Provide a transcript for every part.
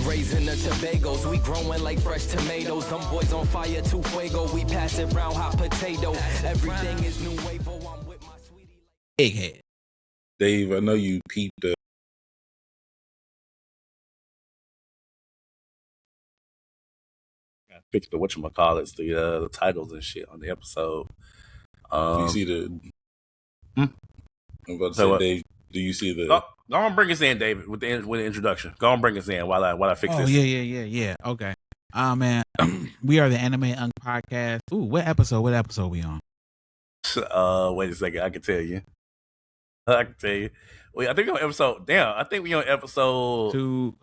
raising the Tobagos. We growing like fresh tomatoes. Them boys on fire, too fuego. We pass it round, hot potato. Everything is new wave. I'm with my sweetie. Egghead. Dave, I know you peeped the picked the whatchamacallits, the titles and shit on the episode. you see the I'm about to So say, what? Dave, do you see the Go on, bring us in, David, with the introduction. Go on, bring us in while I fix Oh this. yeah. Okay. Man, we are the Anime Unk podcast. Ooh, what episode we on? Wait a second, I can tell you. Wait, I think we're on episode. Damn, I think we on episode 20.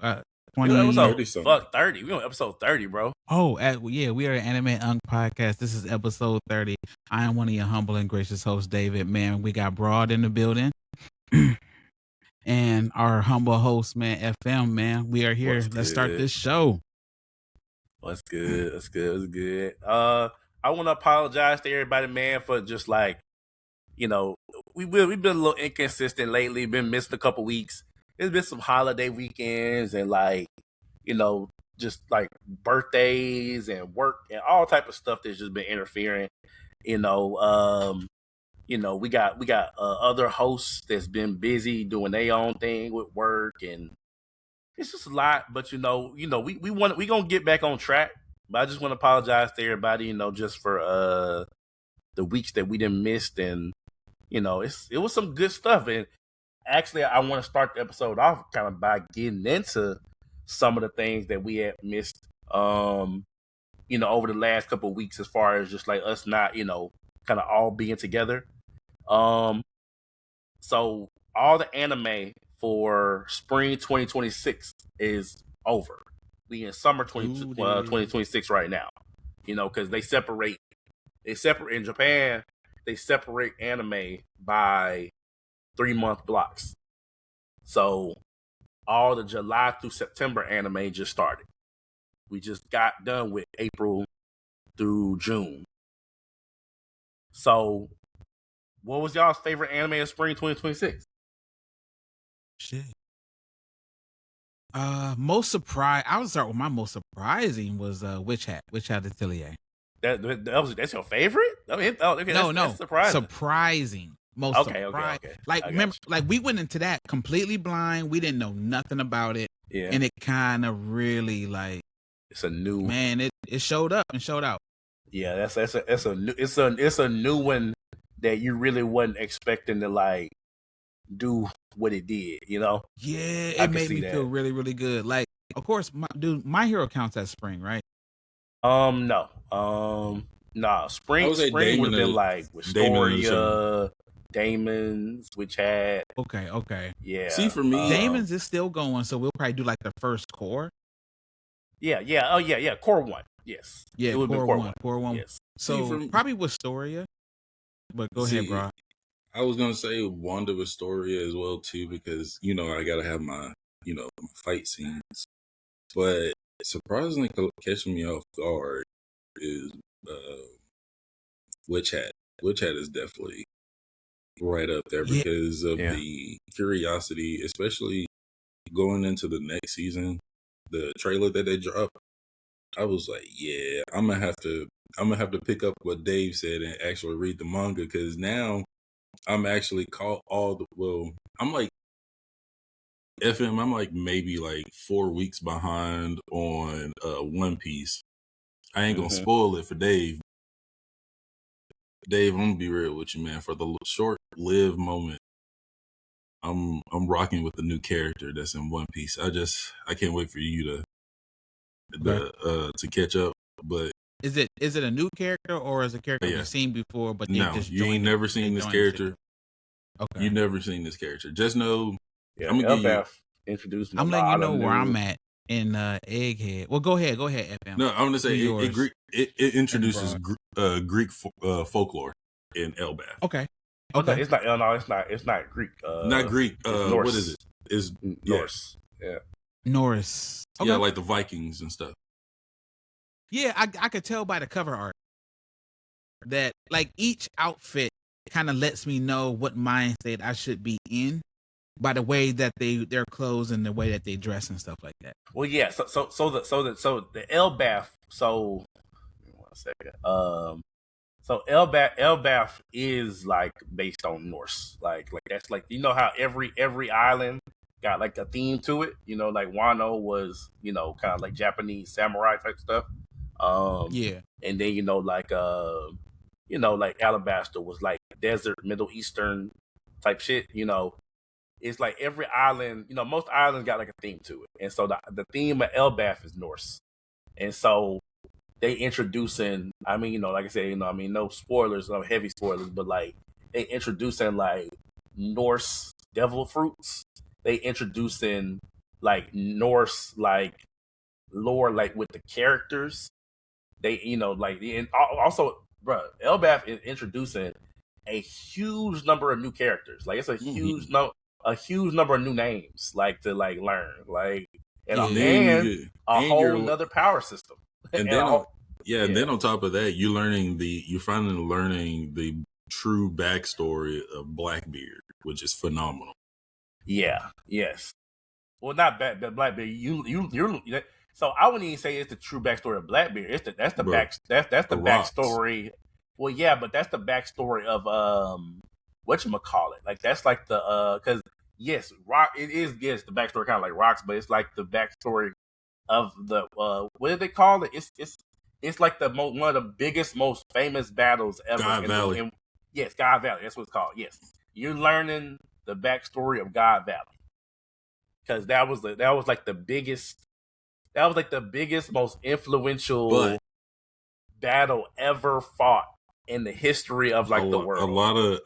episode 30. We on episode 30, bro. Oh, yeah, we are the Anime Unk podcast. This is episode 30. I am one of your humble and gracious hosts, David. Man, we got Broad in the building. And our humble host, man, FM, man. We are here. Let's start this show. What's good? I want to apologize to everybody, man, for just like, we've been a little inconsistent lately. Been missing a couple weeks. There's been some holiday weekends and just like birthdays and work and all type of stuff that's just been interfering. We got other hosts that's been busy doing their own thing with work, and it's just a lot. But we gonna get back on track. But I just want to apologize to everybody, just for the weeks that we didn't miss, and it was some good stuff. And actually, I want to start the episode off kind of by getting into some of the things that we had missed, over the last couple of weeks, as far as just like us not, kind of all being together. So all the anime for spring 2026 is over. We in summer 2026 right now, because they separate in Japan. They separate anime by 3-month blocks. So all the July through September anime just started. We just got done with April through June. So what was y'all's favorite anime of spring 2026? Shit. Most surprised. I would start with my most surprising was Witch Hat Atelier. That's your favorite? I mean, that's surprising. Surprising. Most surprising. Okay. Like remember, like we went into that completely blind. We didn't know nothing about it. Yeah. And it kind of really like it's a new man. It showed up and showed out. Yeah, it's a new one that you really wasn't expecting to like do what it did. Yeah, it made me feel really, really good. Like, of course, My Hero counts as spring, right? No. Spring would have been like Wistoria, Damon's, Witch Hat. Okay. Yeah. See, for me, Damon's is still going, so we'll probably do like the first core. Yeah. Oh, yeah. Core 1. Yes. Yeah, it would be Core 1. Yes. So probably Wistoria. But go ahead, bro. I was gonna say Wanda Wistoria as well too, because I gotta have my my fight scenes. But surprisingly catching me off guard is Witch Hat. Witch Hat is definitely right up there because of the curiosity, especially going into the next season. The trailer that they dropped, I was like, yeah, I'm gonna have to pick up what Dave said and actually read the manga, because now I'm actually I'm like FM. I'm like maybe like 4 weeks behind on One Piece. I ain't gonna spoil it for Dave. Dave, I'm gonna be real with you, man. For the short-lived moment, I'm rocking with the new character that's in One Piece. I can't wait for you to catch up. But is it a new character, or is it a character you've seen before? But no, you ain't never seen this character. Okay, you never seen this character. Just know, I'm gonna introduce. I'm letting you know where I'm at in Egghead. Well, go ahead, FM. No, I'm gonna say it introduces Greek folklore in Elbaf. Okay. It's not. No, it's not Greek. Not Greek. Norse. What is it? It's Norse. Yeah. Norse. Okay. Yeah, like the Vikings and stuff. Yeah, I could tell by the cover art that like each outfit kind of lets me know what mindset I should be in. by the way that their clothes and the way that they dress and stuff like that. Well, yeah. So the Elbath. So 1 second. So Elbath is like based on Norse. Like that's like, you know how every island got like a theme to it. You know, like Wano was, you know, kind of like Japanese samurai type stuff. Yeah. And then like Alabaster was like desert Middle Eastern type shit. You know, it's like every island. You know, most islands got like a theme to it, and so the theme of Elbath is Norse, and so they introducing. I mean, like I said, no spoilers, no heavy spoilers, but like they introducing like Norse devil fruits. They introducing like Norse like lore, like with the characters. They, and also, bro, Elbath is introducing a huge number of new characters. Like it's a huge number of new names, like to like learn, like and a whole another power system. And then and then on top of that, you're finally learning the true backstory of Blackbeard, which is phenomenal. Yeah. Yes. Well, not Blackbeard. You're. So I wouldn't even say it's the true backstory of Blackbeard. That's the backstory. Well, yeah, but that's the backstory of whatchamacallit. Like that's like the because yes, Rock. It is the backstory kind of like Rocks, but it's like the backstory of the what do they call it? It's like one of the biggest, most famous battles ever. God Valley. Yes, God Valley. That's what it's called. Yes, you're learning the backstory of God Valley because that was like the biggest, most influential battle ever fought in the history of like the world.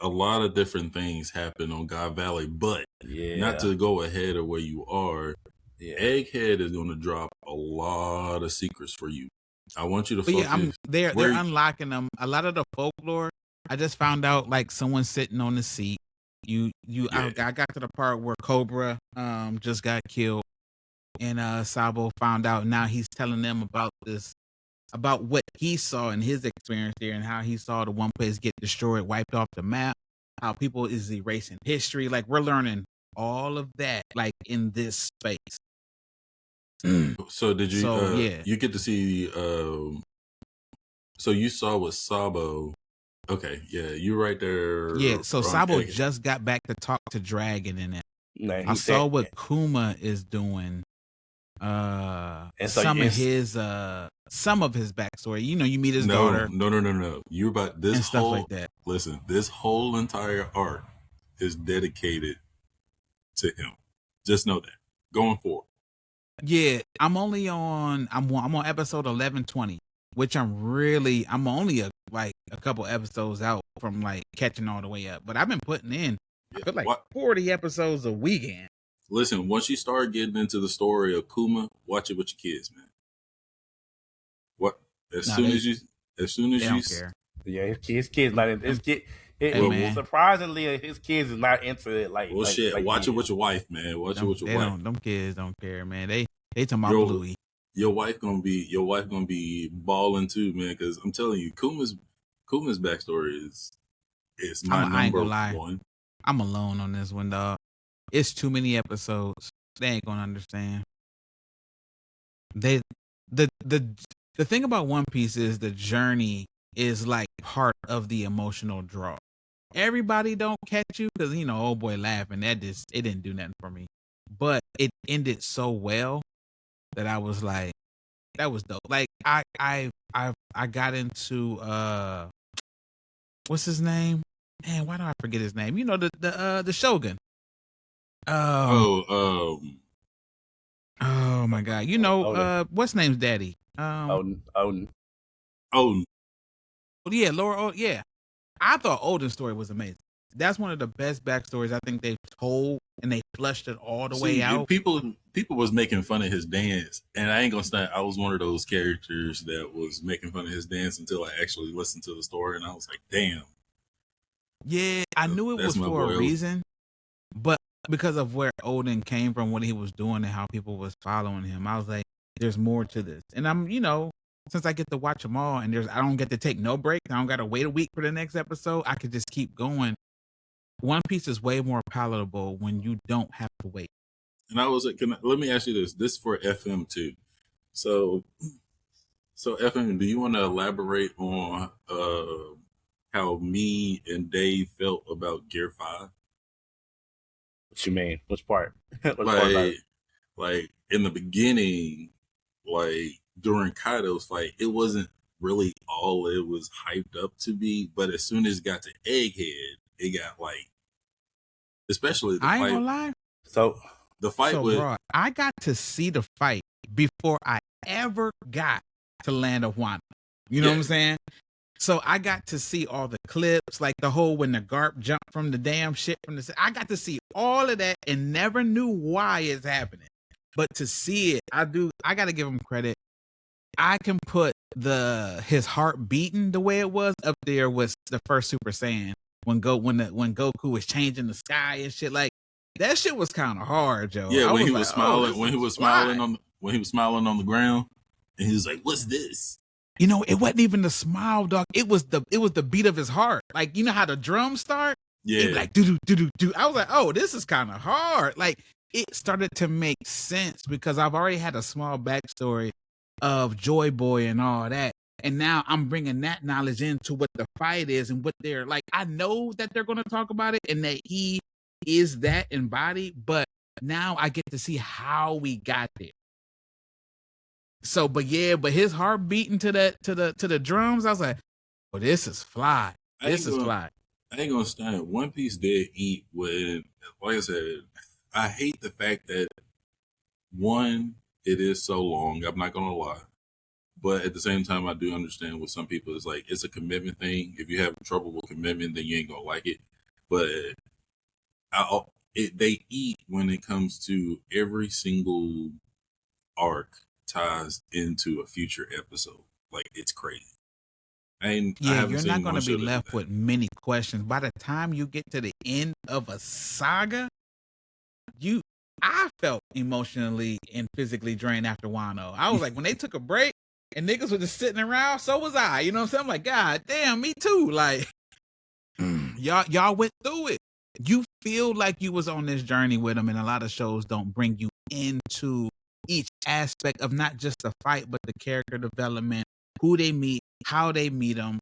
A lot of different things happen on God Valley, but not to go ahead of where you are. Egghead is going to drop a lot of secrets for you. I want you to focus. They're unlocking them. A lot of the folklore. I just found out like someone sitting on the seat. I got to the part where Cobra just got killed, and Sabo found out. Now he's telling them about what he saw in his experience there, and how he saw the one place get destroyed, wiped off the map. How people is erasing history. Like we're learning all of that, like in this space. So did you? You get to see. So you saw with Sabo. Okay, yeah, you're right there. Yeah, so Sabo just got back to talk to Dragon in it. I saw what Kuma is doing. Some of his backstory. You meet his daughter. No. You're about this and stuff like that. Listen, this whole entire arc is dedicated to him. Just know that going forward. Yeah, I'm on episode 1120, which I'm only a couple episodes out from like catching all the way up. But I've been putting in I feel like 40 episodes a weekend. Listen, once you start getting into the story of Kuma, watch it with your kids, man. As soon as you don't care. Yeah, his kids not in his kid. Surprisingly, his kids is not into it. Like, watch it with your wife, man. Watch it with your wife. Them kids don't care, man. They talking about Bluey. Your wife gonna be balling too, man. Because I'm telling you, Kuma's backstory is my number one. I'm alone on this one, dog. It's too many episodes. They ain't gonna understand. The thing about One Piece is the journey is like part of the emotional draw. Everybody don't catch you because old boy laughing. It didn't do nothing for me. But it ended so well that I was like, that was dope. Like I got into what's his name? Man, why do I forget his name? The Shogun. Oh my God. What's name's daddy? Odin. Yeah, Laura. Yeah. I thought Odin's story was amazing. That's one of the best backstories I think they've told, and they flushed it all the way out. People was making fun of his dance, and I ain't gonna stand. I was one of those characters that was making fun of his dance until I actually listened to the story, and I was like, damn. Yeah, I knew it was for a reason, but because of where Odin came from, what he was doing, and how people was following him, I was like, there's more to this. And I'm, since I get to watch them all, and I don't get to take no break, I don't got to wait a week for the next episode. I could just keep going. One Piece is way more palatable when you don't have to wait. And let me ask you this. This is for FM too. So FM, do you want to elaborate on how me and Dave felt about Gear 5? What you mean? Which part? Which part about it? Like in the beginning, like during Kaido's fight, it wasn't really all it was hyped up to be. But as soon as it got to Egghead, it got like, especially the I fight. ain't gonna lie. So the fight bro, I got to see the fight before I ever got to Land of Wano. You know what I'm saying? So I got to see all the clips, like the whole when the Garp jumped from the damn shit from the. I got to see all of that and never knew why it's happening. But to see it, I got to give him credit. I can put his heart beating the way it was up there with the first Super Saiyan when Goku was changing the sky and shit. Like that shit was kind of hard, Joe. Yeah, when he was smiling, when he was smiling on the ground, and he was like, "What's this?" You know, it wasn't even the smile, dog. It was the beat of his heart. Like, you know how the drums start? Yeah. It'd be like, do. I was like, oh, this is kind of hard. Like, it started to make sense because I've already had a small backstory of Joy Boy and all that. And now I'm bringing that knowledge into what the fight is and what they're like. I know that they're going to talk about it and that he is that embodied, but now I get to see how we got there. So, but his heart beating to the drums, I was like, "Oh, this is fly. This is fly." I ain't gonna stand. One Piece did eat when, like I said, I hate the fact that one, it is so long. I'm not gonna lie, but at the same time, I do understand with some people, it's like it's a commitment thing. If you have trouble with commitment, then you ain't gonna like it. But they eat when it comes to every single arc ties into a future episode. Like it's crazy. You're not going to be left with many questions. By the time you get to the end of a saga, I felt emotionally and physically drained after Wano. I was like, when they took a break and niggas were just sitting around, so was I. You know what I'm saying? I'm like, God damn, me too. Like, y'all went through it. You feel like you was on this journey with them, and a lot of shows don't bring you into each aspect of not just the fight, but the character development, who they meet, how they meet them,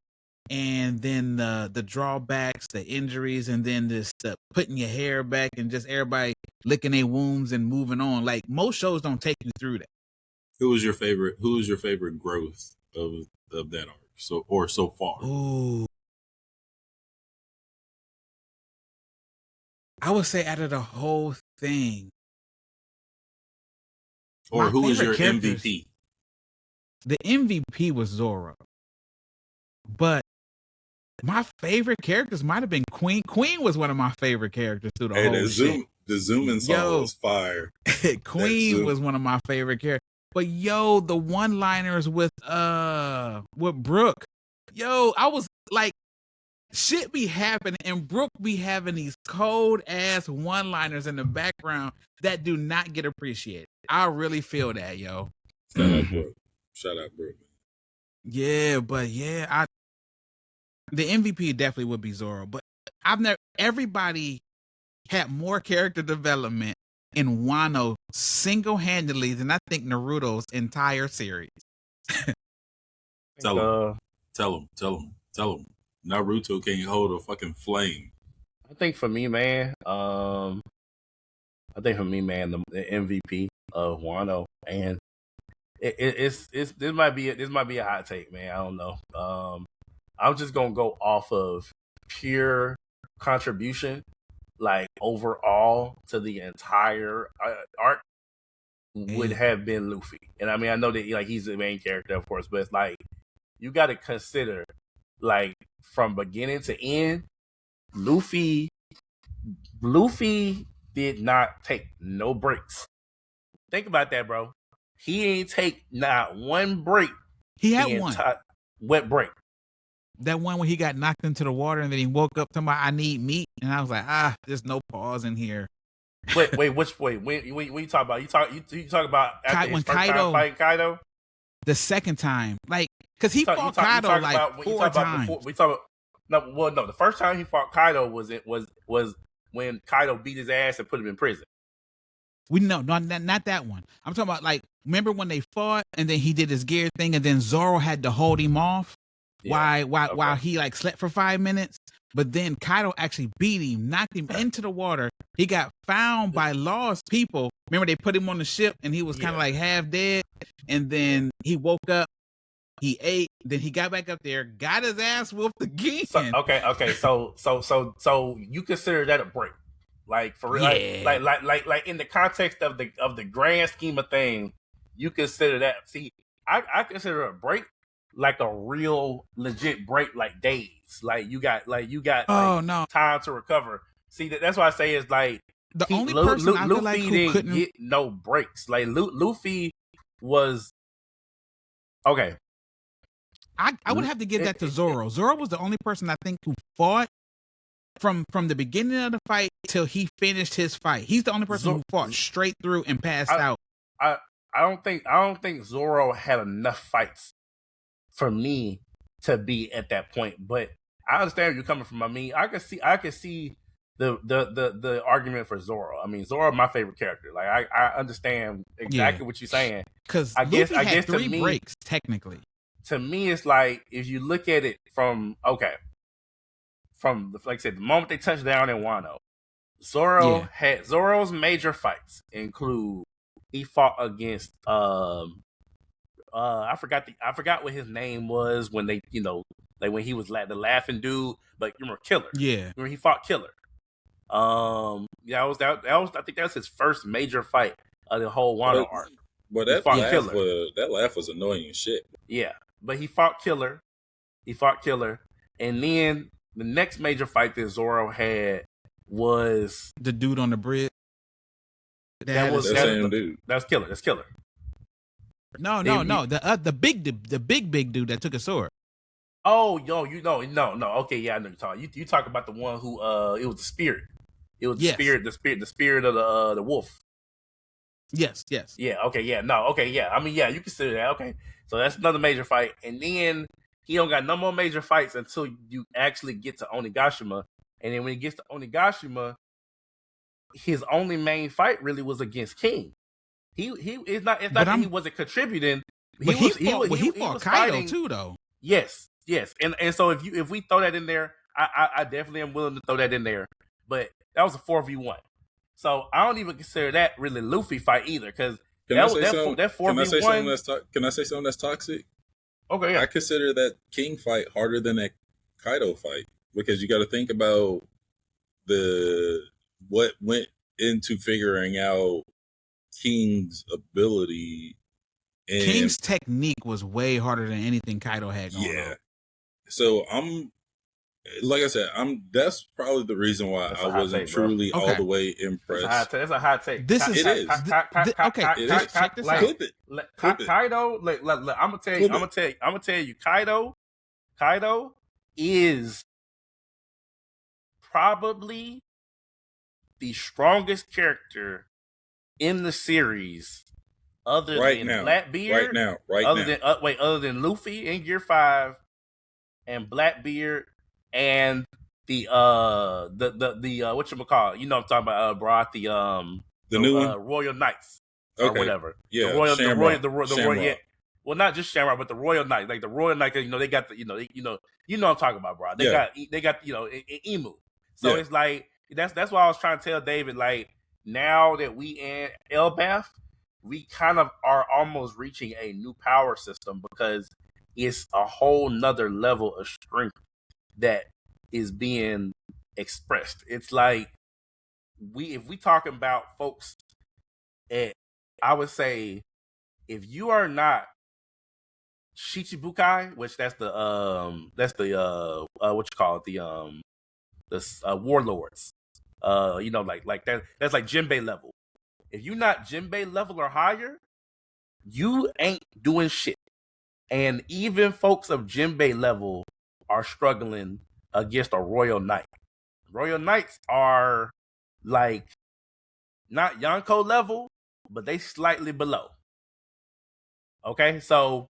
and then the drawbacks, the injuries, and then the putting your hair back and just everybody licking their wounds and moving on. Like most shows don't take you through that. Who was your favorite growth of that arc? So far? Ooh. I would say out of the whole thing. Or who was your MVP? The MVP was Zoro. But my favorite characters might have been Queen. Queen was one of my favorite characters through the whole shit. The zooming song was fire. Queen was one of my favorite characters. But the one-liners with Brooke. I was like, shit be happening, and Brooke be having these cold ass one-liners in the background that do not get appreciated. I really feel that, yo. Shout out, Brooke. Yeah, but the MVP definitely would be Zoro. But everybody had more character development in Wano single-handedly than I think Naruto's entire series. Tell him. Naruto can't hold a fucking flame. I think for me, man, the MVP of Wano, and it's this might be a hot take, man. I don't know. I'm just gonna go off of pure contribution, like overall to the entire arc, would have been Luffy. And I mean, I know that like he's the main character, of course, but it's like you got to consider, like from beginning to end, Luffy did not take no breaks. Think about that, bro. He ain't take not one break. He had one wet break. That one when he got knocked into the water and then he woke up talking about I need meat, and I was like, there's no pause in here. Wait, which way? When you talk about you talk about after his first Kaido, time fighting Kaido? The second time, like, because he fought Kaido like 4 times. No. The first time he fought Kaido was when Kaido beat his ass and put him in prison. We know, not that one. I'm talking about like, remember when they fought and then he did his gear thing and then Zoro had to hold him off while he like slept for 5 minutes, but then Kaido actually beat him, knocked him into the water. He got found by lost people. Remember they put him on the ship and he was kind of like half dead, and then he woke up, he ate, then he got back up there, got his ass whooped again. So you consider that a break? Like for real, like in the context of the grand scheme of things, you consider that. See, I consider a break like a real legit break, like days. Like you got time to recover. See, that's why I say it's like the only person I feel like who couldn't get no breaks. Like Luffy was okay. I would have to give that to Zoro. Zoro was the only person I think who fought from the beginning of the fight till he finished his fight. He's the only person who fought straight through and passed out. I don't think Zoro had enough fights for me to be at that point. But I understand where you're coming from. I mean, I can see the argument for Zoro. I mean, Zoro my favorite character. Like I understand exactly what you're saying. Because I guess 3 breaks technically. To me, it's like if you look at it from like I said, the moment they touched down in Wano, Zoro's major fights include he fought against I forgot what his name was when they like when he was like the laughing dude, but you remember Killer? Yeah, remember he fought Killer. That was I think that was his first major fight of the whole Wano arc. But that laugh was annoying as shit. Yeah, but he fought Killer. And then the next major fight that Zoro had was the dude on the bridge. That was Killer. That's Killer. No. The big dude that took a sword. Oh, no. Okay, yeah, I know you're talking. You talk about the one who it was the spirit. It was the spirit of the wolf. Yes. Yeah. Okay. Yeah. No. Okay. Yeah. I mean, yeah. You consider that. Okay. So that's another major fight, and then he don't got no more major fights until you actually get to Onigashima, and then when he gets to Onigashima, his only main fight really was against King. It's not that he wasn't contributing. He fought Kaido fighting, too, though. Yes. And so if we throw that in there, I definitely am willing to throw that in there. But that was a 4v1. So I don't even consider that really Luffy fight either, because that 4v1. Can I say something that's toxic? Okay, yeah. I consider that King fight harder than that Kaido fight, because you got to think about what went into figuring out King's ability. And King's technique was way harder than anything Kaido had going on. So like I said, that's probably the reason why I wasn't truly all the way impressed. That's a hot take. This is it. Okay, check this out. Clip it. Kaido, I'm gonna tell you, Kaido is probably the strongest character in the series, other than Blackbeard. Other than Luffy in Gear 5 and Blackbeard. And the whatchamacallit, you know what I'm talking about, brought the new one? Royal Knights or whatever. Yeah, the Royal well, not just Shamrock, but the Royal Knights. Like the Royal Knights, they got the you know what I'm talking about, bro. They got Emu. So it's like that's why I was trying to tell David, like, now that we in Elbaf, we kind of are almost reaching a new power system, because it's a whole nother level of strength that is being expressed. It's like if we talking about folks I would say, if you are not Shichibukai, which that's the what you call it, the warlords, like that's like Jinbei level. If you're not Jinbei level or higher, you ain't doing shit. And even folks of Jinbei level are struggling against a Royal Knight. Royal Knights are like not Yonko level, but they slightly below. Okay, so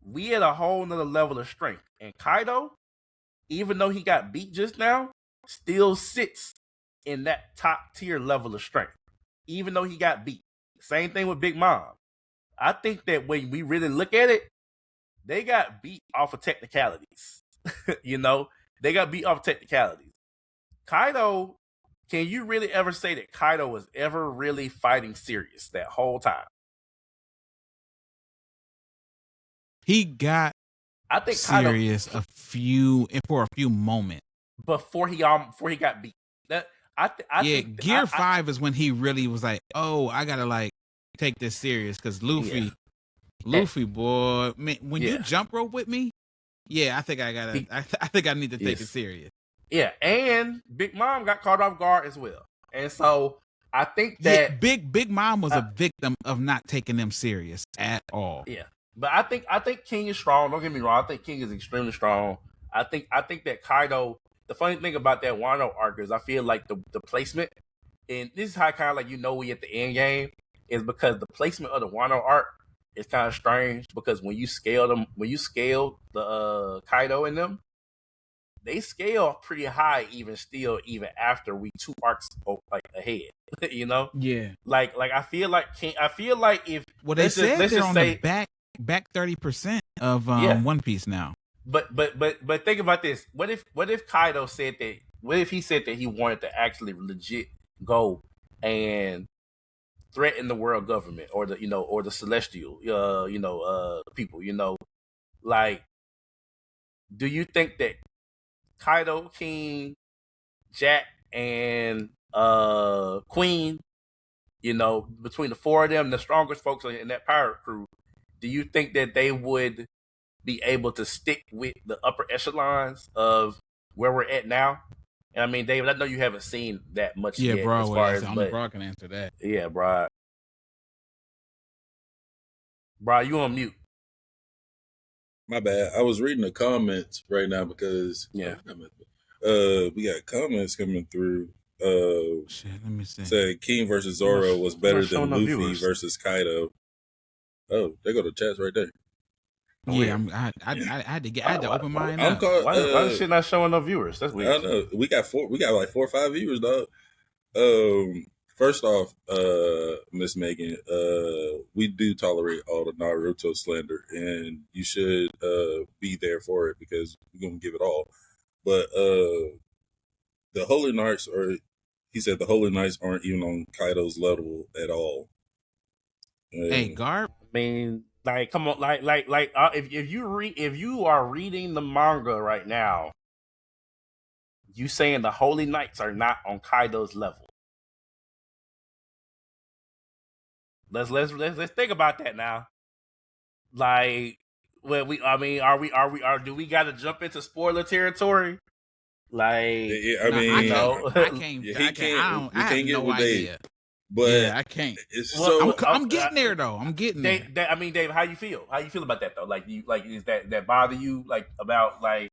we at a whole nother level of strength. And Kaido, even though he got beat just now, still sits in that top tier level of strength, even though he got beat. Same thing with Big Mom. I think that when we really look at it, they got beat off of technicalities. They got beat off technicalities. Kaido, can you really ever say that Kaido was ever really fighting serious that whole time? He got I think serious Kaido, for a few moments before he got beat. I think Gear 5 is when he really was like, oh, I gotta like take this serious because Luffy, boy, man, when you jump rope with me, I think I gotta, I think I need to take it serious. Yeah, and Big Mom got caught off guard as well, and so I think that Big Mom was a victim of not taking them serious at all. Yeah, but I think King is strong. Don't get me wrong. I think King is extremely strong. I think that Kaido. The funny thing about that Wano arc is I feel like the placement, and this is how kind of like we at the end game, is because the placement of the Wano arc is kind of strange because when you scale the Kaido in them, they scale pretty high even after we 2 arcs like ahead. Yeah. Like I feel like if they said they're on the back 30% of One Piece now. But think about this. What if Kaido said that? What if he said that he wanted to actually legit go and threaten the world government or the celestial people? Like, do you think that Kaido, King, Jack, and Queen, between the 4 of them, the strongest folks in that pirate crew, do you think that they would be able to stick with the upper echelons of where we're at now? And I mean, David, I know you haven't seen that much yet. Bro, as far as, only Bro can answer that. Yeah, bro. Bro, you on mute. My bad. I was reading the comments right now because we got comments coming through. Shit, let me see. Said King versus Zoro was better than Luffy versus Kaido. Oh, they go to chats right there. Yeah, I had to open mine up. Why is shit not showing no viewers? That's weird. I don't know. We got like 4 or 5 viewers, dog. First off, Miss Megan, we do tolerate all the Naruto slander, and you should be there for it because we're gonna give it all. But the Holy Knights he said the Holy Knights aren't even on Kaido's level at all. Hey, Garb. I mean, like, come on, if you are reading the manga right now, you saying the Holy Knights are not on Kaido's level. Let's think about that now. Like, do we got to jump into spoiler territory? Like, I can't get with Dave. But I can't. I'm getting there though. I'm getting there. I mean, Dave, how you feel? How you feel about that though? Like, is that bother you? Like, about like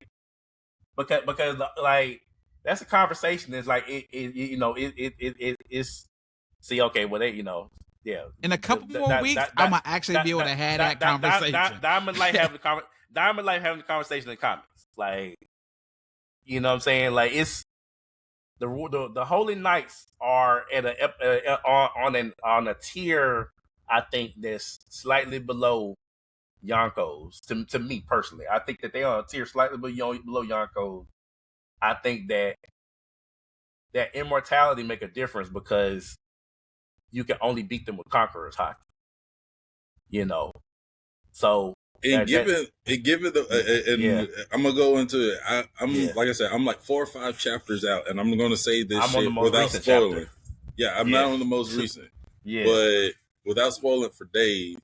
because like that's a conversation. It's like it's see, okay, well they in a couple more weeks I'm gonna actually be able to have that conversation. Diamond Light having the conversation in the comments. Like, you know what I'm saying? Like, it's the Holy Knights are at on a tier, I think, that's slightly below Yonko's. To me personally, I think that they are a tier slightly below Yonko's. I think that immortality make a difference because you can only beat them with Conqueror's Haki. So. I'm gonna go into it. Like I said, I'm like 4 or 5 chapters out, and I'm gonna say this shit without spoiling. Chapter. Yeah, I'm not on the most recent. Yeah, but without spoiling for Dave,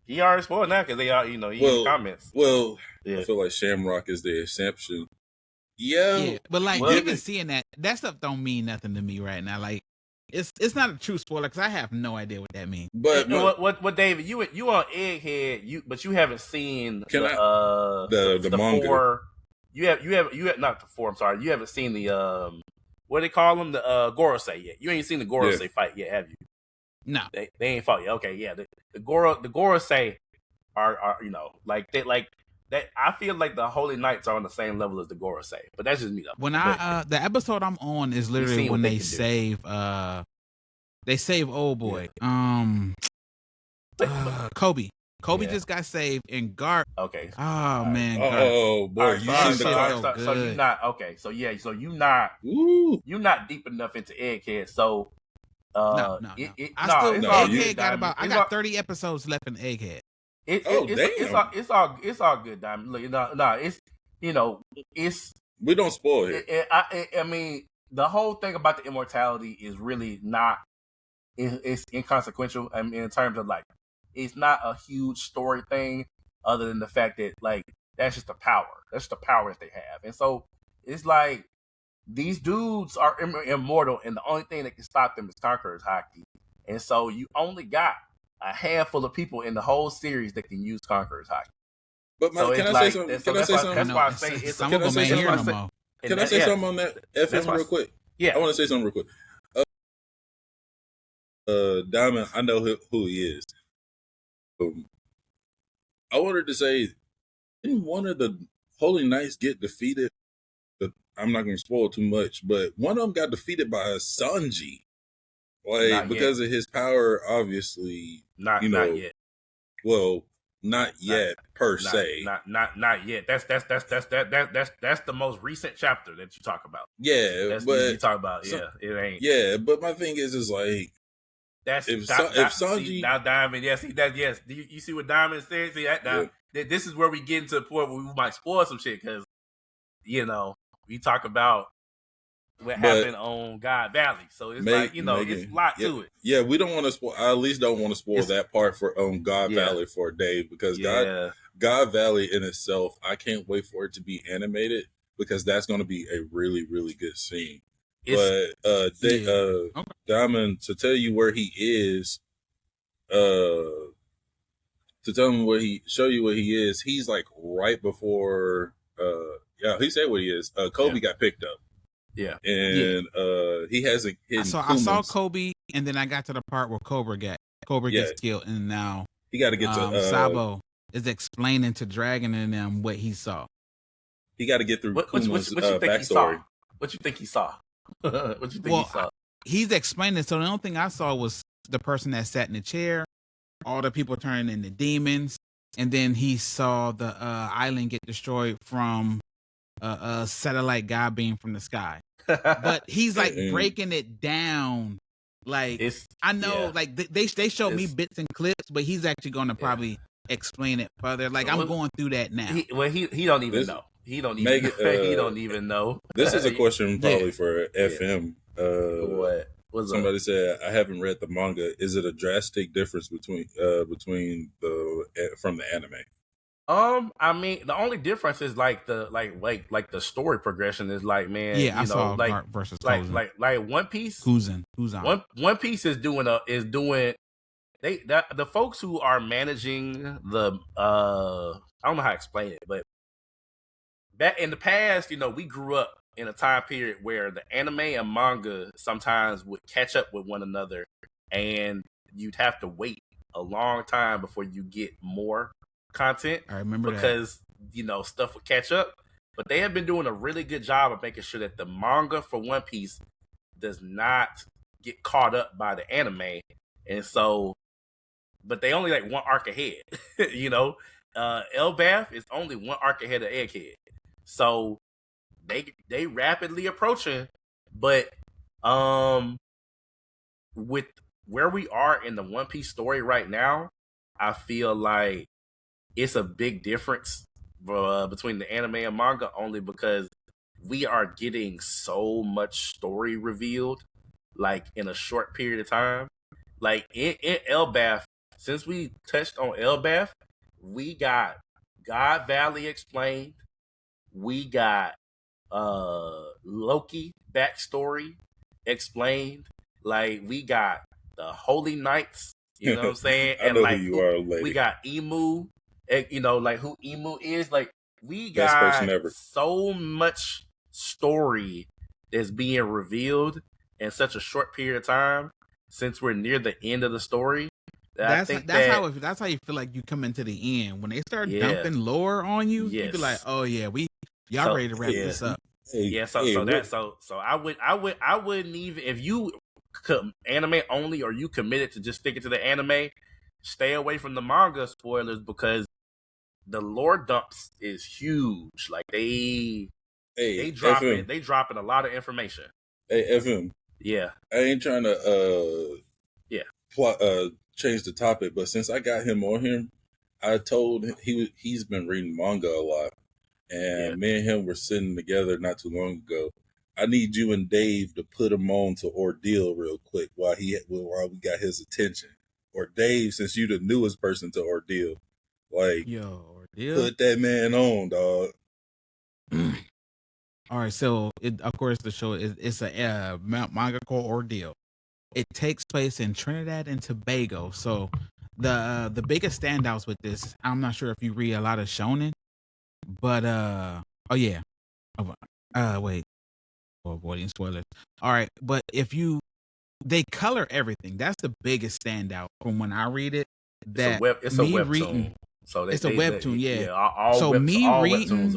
he already spoiled now because they are, he comments. Well, I feel like Shamrock is the exception. Yeah, but like even seeing that stuff don't mean nothing to me right now. Like, it's not a true spoiler because I have no idea what that means. But what David, you on Egghead, but you haven't seen the manga. 4. You have not the 4. I'm sorry, you haven't seen the what do they call them, the Gorosei yet. You ain't seen the Gorosei fight yet, have you? No, they ain't fought yet. Okay, yeah, the Gorosei are like they like I feel like the Holy Knights are on the same level as the Gorosei, but that's just me though. When the episode I'm on is literally when they save old boy. Kobe. Kobe just got saved in Gar. Okay. Oh man. Oh boy, you seen the so you not okay. So yeah, so you not deep enough into Egghead. So no. I got 30 episodes left in Egghead. It's all good, Diamond. Look, it's we don't spoil it. I mean, the whole thing about the immortality is really not. It's inconsequential. I mean, in terms of like, it's not a huge story thing, other than the fact that like that's just the power. That's the power that they have, and so it's like these dudes are immortal, and the only thing that can stop them is Conqueror's Haki. And so you only got a handful of people in the whole series that can use Conqueror's Haki. But can I say something? That's why I say it's. Can I say something on that FM real quick? Yeah, I want to say something real quick. Diamond, I know who he is. I wanted to say, didn't one of the Holy Knights get defeated? I'm not going to spoil too much, but one of them got defeated by Sanji, because of his power. Obviously, not yet. Well, not yet per se. Not yet. That's the most recent chapter that you talk about. Yeah, but you talk about. It ain't. Yeah, but my thing is like. If Sanji now Diamond, yes, you see what Diamond said? See that this is where we get into a point where we might spoil some shit because we talk about what happened on God Valley, so it's it's a lot to it. Yeah, we don't want to spoil. I at least don't want to spoil that part for God Valley for Dave because God Valley in itself, I can't wait for it to be animated because that's going to be a really really good scene. Diamond, to tell you where he is, show you where he is, he's like right before, he said where he is. Kobe got picked up. Yeah. And he hasn't hidden. I saw Kobe, and then I got to the part where Cobra gets killed, and now he got to get to Sabo is explaining to Dragon and them what he saw. He got to get through Kuma's backstory. What you think he saw? What you think he saw? He's explaining. So the only thing I saw was the person that sat in the chair, all the people turning into demons, and then he saw the island get destroyed from a satellite god beam from the sky. But he's like breaking it down. Like I know, like they showed me bits and clips, but he's actually going to probably explain it further. Like I'm going through that now. He don't even know. He don't even. He don't even know. This is a question probably for FM. What? What's somebody up? said I haven't read the manga. Is it a drastic difference between from the anime? I mean, the only difference is like the story progression is like, man, I saw Garp versus like One Piece. Who's on? One Piece is doing the folks who are managing the I don't know how to explain it, but back in the past, we grew up in a time period where the anime and manga sometimes would catch up with one another, and you'd have to wait a long time before you get more content. I remember because stuff would catch up. But they have been doing a really good job of making sure that the manga for One Piece does not get caught up by the anime, and so, but they only like one arc ahead. Elbaf is only one arc ahead of Egghead. So they rapidly approaching, but with where we are in the One Piece story right now, I feel like it's a big difference between the anime and manga, only because we are getting so much story revealed like in a short period of time. Like in Elbaf, since we touched on Elbaf, we got God Valley explained. We got Loki backstory explained. Like we got the Holy Knights, you know what I'm saying? I know who you are, lady. We got Emu, like who Emu is. Like we got so much story that's being revealed in such a short period of time, since we're near the end of the story, that's how you feel like you come into the end when they start dumping lore on you. You be like, oh yeah, y'all ready to wrap this up. So I wouldn't even, if you anime only or you committed to just sticking to the anime, stay away from the manga spoilers because the lore dumps is huge. Like they dropping a lot of information. Hey, FM. Yeah. I ain't trying to change the topic, but since I got him on here, I told him he's been reading manga a lot, and me and him were sitting together not too long ago. I need you and Dave to put him on to Ordeal real quick while we got his attention. Or Dave, since you the newest person to Ordeal, Ordeal, put that man on, dog. All right, so of course the show it's a manga called Ordeal. It takes place in Trinidad and Tobago. So the biggest standouts with this, I'm not sure if you read a lot of shonen, but wait, avoiding spoilers. All right, but they color everything. That's the biggest standout from when I read it. That it's a webtoon. So it's a webtoon, yeah. Reading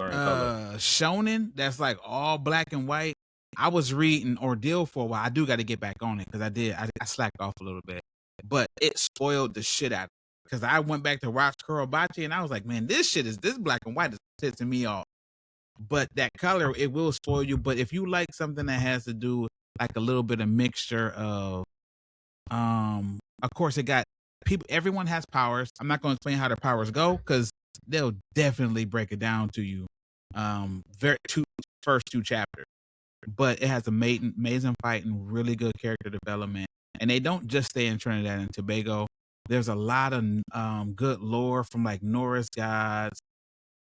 shonen that's like all black and white. I was reading Ordeal for a while. I do got to get back on it because I slacked off a little bit, but it spoiled the shit out of it because I went back to watch Kurobachi and I was like, man, this black and white is pissing me off. But that color, it will spoil you. But if you like something that has to do like a little bit of mixture of course it got people, everyone has powers. I'm not going to explain how their powers go because they'll definitely break it down to you. First two chapters, but it has amazing fight and really good character development. And they don't just stay in Trinidad and Tobago. There's a lot of good lore from like Norse gods.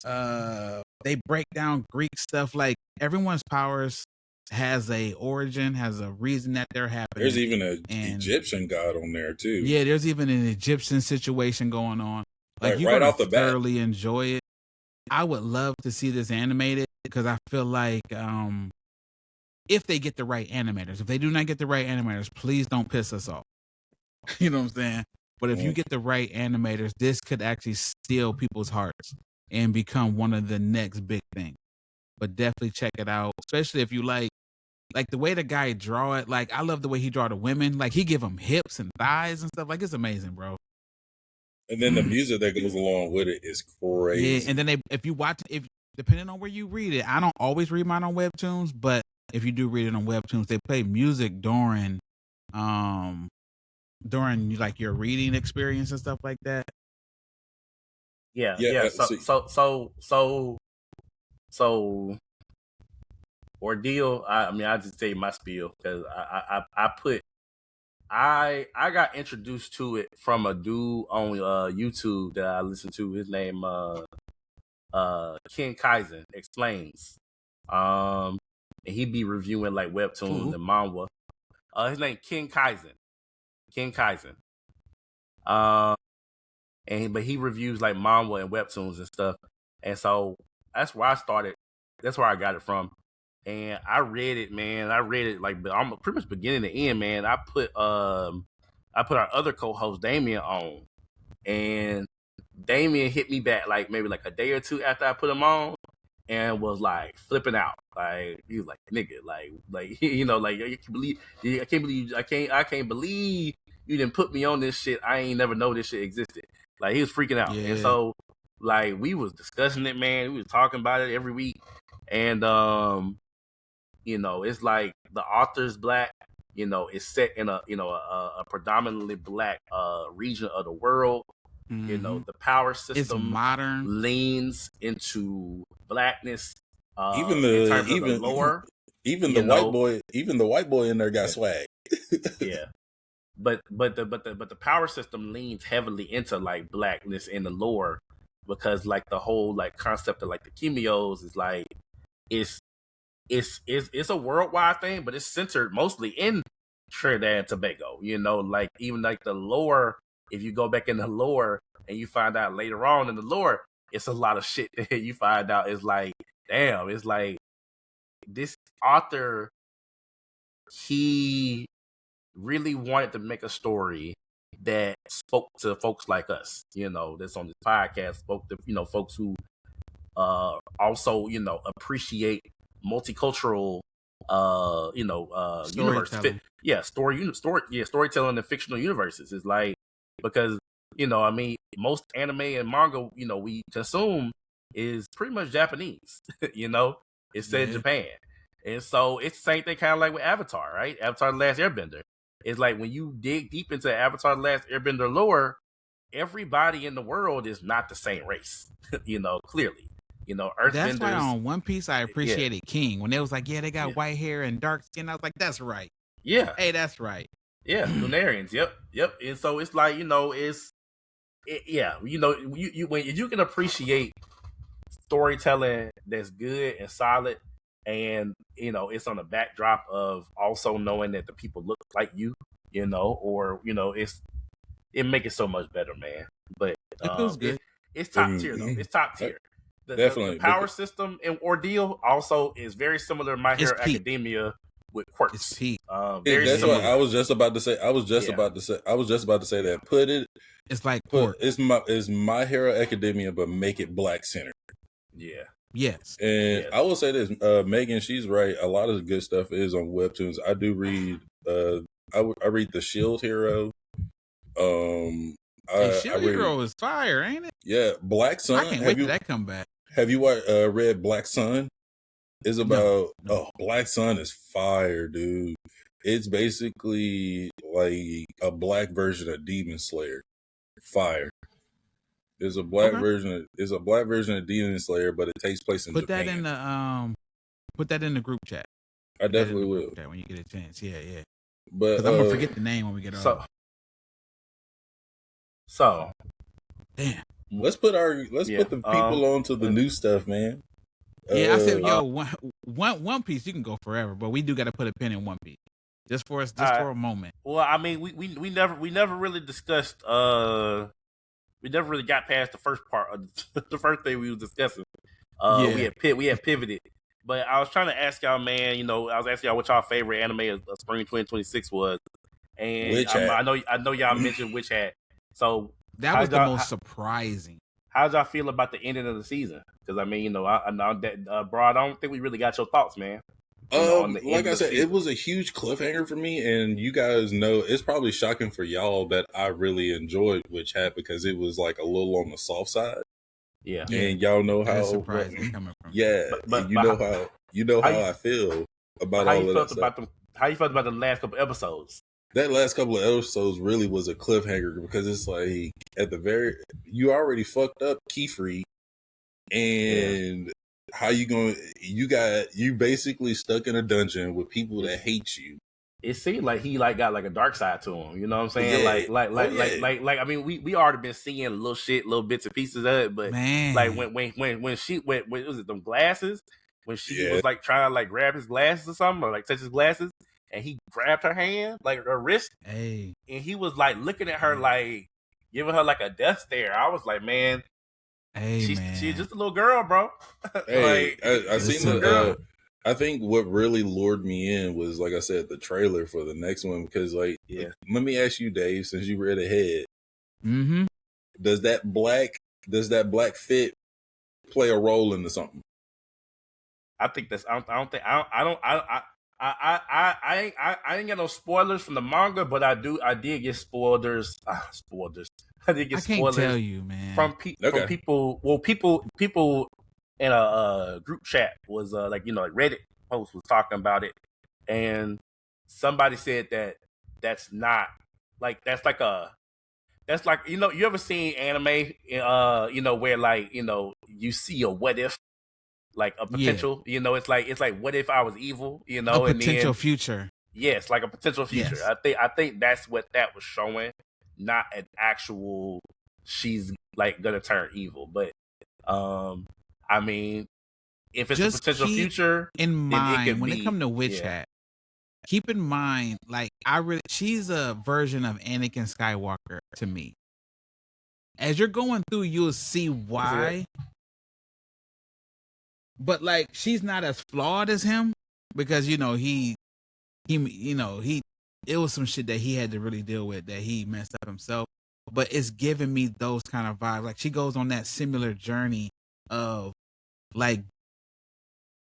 They break down Greek stuff. Like everyone's powers has a origin, has a reason that they're happening. There's even an Egyptian god on there too. Yeah, there's even an Egyptian situation going on. Like right off the bat, thoroughly enjoy it. I would love to see this animated because I feel like if they get the right animators, if they do not get the right animators, please don't piss us off. You know what I'm saying? But if you get the right animators, this could actually steal people's hearts and become one of the next big things. But definitely check it out, especially if you like the way the guy draw it. Like I love the way he draw the women. Like he give them hips and thighs and stuff. Like it's amazing, bro. And then the music that goes along with it is crazy. Yeah, and then depending on where you read it, I don't always read mine on Webtoons, but if you do read it on Webtoons, they play music during like your reading experience and stuff like that. Yeah. So Ordeal. I just tell you my spiel because I got introduced to it from a dude on YouTube that I listened to. His name Ken Kaizen Explains. And he be reviewing like webtoons and manga. His name Ken Kaizen. But he reviews like manga and webtoons and stuff. And so that's where I started. That's where I got it from. And I read it, man. I read it like I'm pretty much beginning to end, man. I put our other co-host Damien on, and Damien hit me back like maybe like a day or two after I put him on, and was like flipping out. Like he was like, "Nigga, like you know, like I can't believe you didn't put me on this shit. I ain't never know this shit existed." Like he was freaking out, and so like we was discussing it, man. We was talking about it every week, and you know, it's like the author's black. You know, it's set in a predominantly black region of the world. Mm-hmm. You know, the power system it's modern leans into blackness. Even the lore, even the white boy in there got swag. Yeah, but the power system leans heavily into like blackness in the lore because like the whole like concept of like the Kimios is like it's a worldwide thing, but it's centered mostly in Trinidad and Tobago. You know, like even like the lore, if you go back in the lore and you find out later on in the lore, it's a lot of shit that you find out is like, damn, it's like this author, he really wanted to make a story that spoke to folks like us, that's on this podcast, spoke to, folks who also, appreciate multicultural, universe. Storytelling in fictional universes is like, because, most anime and manga, we consume is pretty much Japanese, it's set in Japan. And so it's the same thing kind of like with Avatar, right? Avatar The Last Airbender. It's like when you dig deep into Avatar The Last Airbender lore, everybody in the world is not the same race, clearly. Earthbenders. That's why on One Piece I appreciated King. When they was like, they got white hair and dark skin, I was like, that's right. Yeah. Hey, that's right. Yeah, Lunarians. Yep. And so it's like, when you can appreciate storytelling that's good and solid, and it's on the backdrop of also knowing that the people look like you, or it make it so much better, man. But it feels good. It's top tier though. It's top tier. Definitely. The power system in Ordeal also is very similar to My Hero Academia with quirks. It's peak. That's what I was just about to say. I was just about to say that. It's like it's My Hero Academia, but make it black centered. Yeah. Yes. And I will say this, Megan, she's right. A lot of the good stuff is on Webtoons. I do read. I read the Shield Hero. Shield Hero is fire, ain't it? Yeah, Black Sun. I can't wait till that come back. Have you read Black Sun? It's about Black Sun is fire, dude. It's basically like a black version of Demon Slayer. Fire. There's a black version. It's a black version of Demon Slayer, but it takes place in Japan. Put that in the group chat. I definitely will. When you get a chance. Yeah. But I'm gonna forget the name when we get on. So damn. Let's put the people onto the new stuff, man. Yeah, I said, One Piece, you can go forever, but we do got to put a pin in One Piece, just for a moment. Well, I mean, we never really discussed. We never really got past the first part of the first thing we was discussing. We had pivoted, but I was trying to ask y'all, man. I was asking y'all what y'all favorite anime of spring 2026 was, and I know y'all mentioned Witch Hat. So that was the most surprising. How did y'all feel about the ending of the season? Because I mean, I know that, bro. I don't think we really got your thoughts, man. Like I said, it was a huge cliffhanger for me, and you guys know it's probably shocking for y'all that I really enjoyed Witch Hat because it was like a little on the soft side. Yeah, and y'all know how surprising coming from. Yeah, but you know how I feel about all of that stuff. How you felt about the last couple episodes? That last couple of episodes really was a cliffhanger because it's like you already fucked up Keyfree, and how you basically stuck in a dungeon with people that hate you. It seemed like he got like a dark side to him. You know what I'm saying? Yeah. Like I mean, we already been seeing little bits and pieces of it, but man, like when she went, when was it them glasses? When she was like trying to like grab his glasses or something, or like touch his glasses, and he grabbed her hand, like her wrist, and he was like looking at her, like giving her like a death stare. I was like, man, she's just a little girl, bro. Hey, I seen the girl. I think what really lured me in was, like I said, the trailer for the next one because, let me ask you, Dave, since you read ahead, does that black fit play a role into something? I think that's. I ain't got no spoilers from the manga, but I did get spoilers. Spoilers. I did get spoilers. I can't tell you, man. From people. Well, people in a group chat was like Reddit post was talking about it, and somebody said that's not like that's like you ever seen anime where like you see a what if. Like a potential, it's like what if I was evil, a potential future. Yes, like a potential future. Yes. I think that's what that was showing, not an actual she's like gonna turn evil. But I mean, if it's just a potential future, in mind when it comes to Witch Hat, keep in mind like she's a version of Anakin Skywalker to me. As you're going through, you'll see why. But like she's not as flawed as him because he it was some shit that he had to really deal with that he messed up himself. But it's giving me those kind of vibes. Like she goes on that similar journey of like,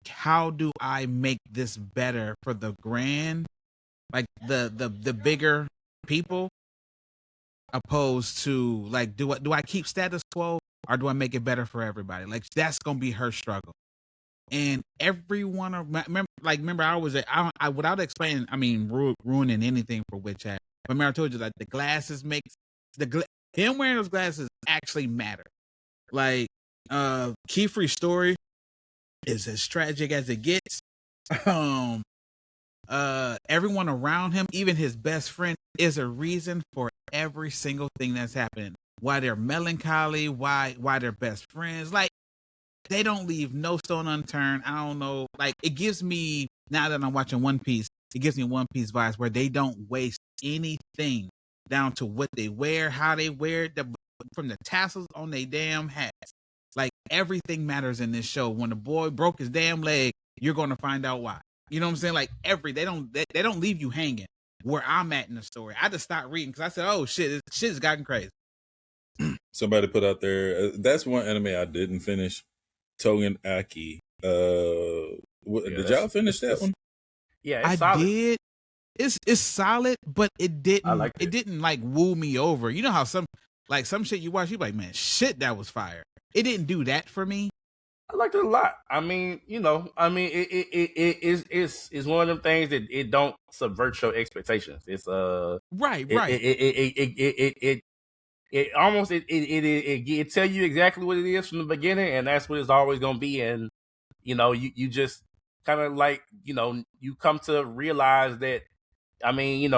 how do I make this better for the grand, like the bigger people, opposed to like, do I keep status quo or do I make it better for everybody? Like that's gonna be her struggle. And everyone, remember I was I without explaining, I mean ruining anything for Witch Hat. But remember I told you like the glasses makes him wearing those glasses actually matter. Like Kiefer's story is as tragic as it gets. Everyone around him, even his best friend, is a reason for every single thing that's happening. Why they're melancholy, why they're best friends. Like they don't leave no stone unturned. I don't know. Like it gives me, now that I'm watching One Piece, it gives me One Piece vibes where they don't waste anything down to what they wear, how they wear it, from the tassels on their damn hats. Like everything matters in this show. When the boy broke his damn leg, you're gonna find out why. You know what I'm saying? Like they don't leave you hanging. Where I'm at in the story, I just stopped reading because I said, "Oh shit, this shit has gotten crazy." Somebody put out there. That's one anime I didn't finish. Togen Aki. Did y'all finish that one? Yeah, I solid. did. It's solid, but it didn't. It didn't like woo me over. You know how some shit you watch, you like, man, shit, that was fire. It didn't do that for me. I liked it a lot. I mean, it's one of them things that it don't subvert your expectations. It's right. It almost it tell you exactly what it is from the beginning, and that's what it's always gonna be. And you just kind of like you come to realize that. I mean,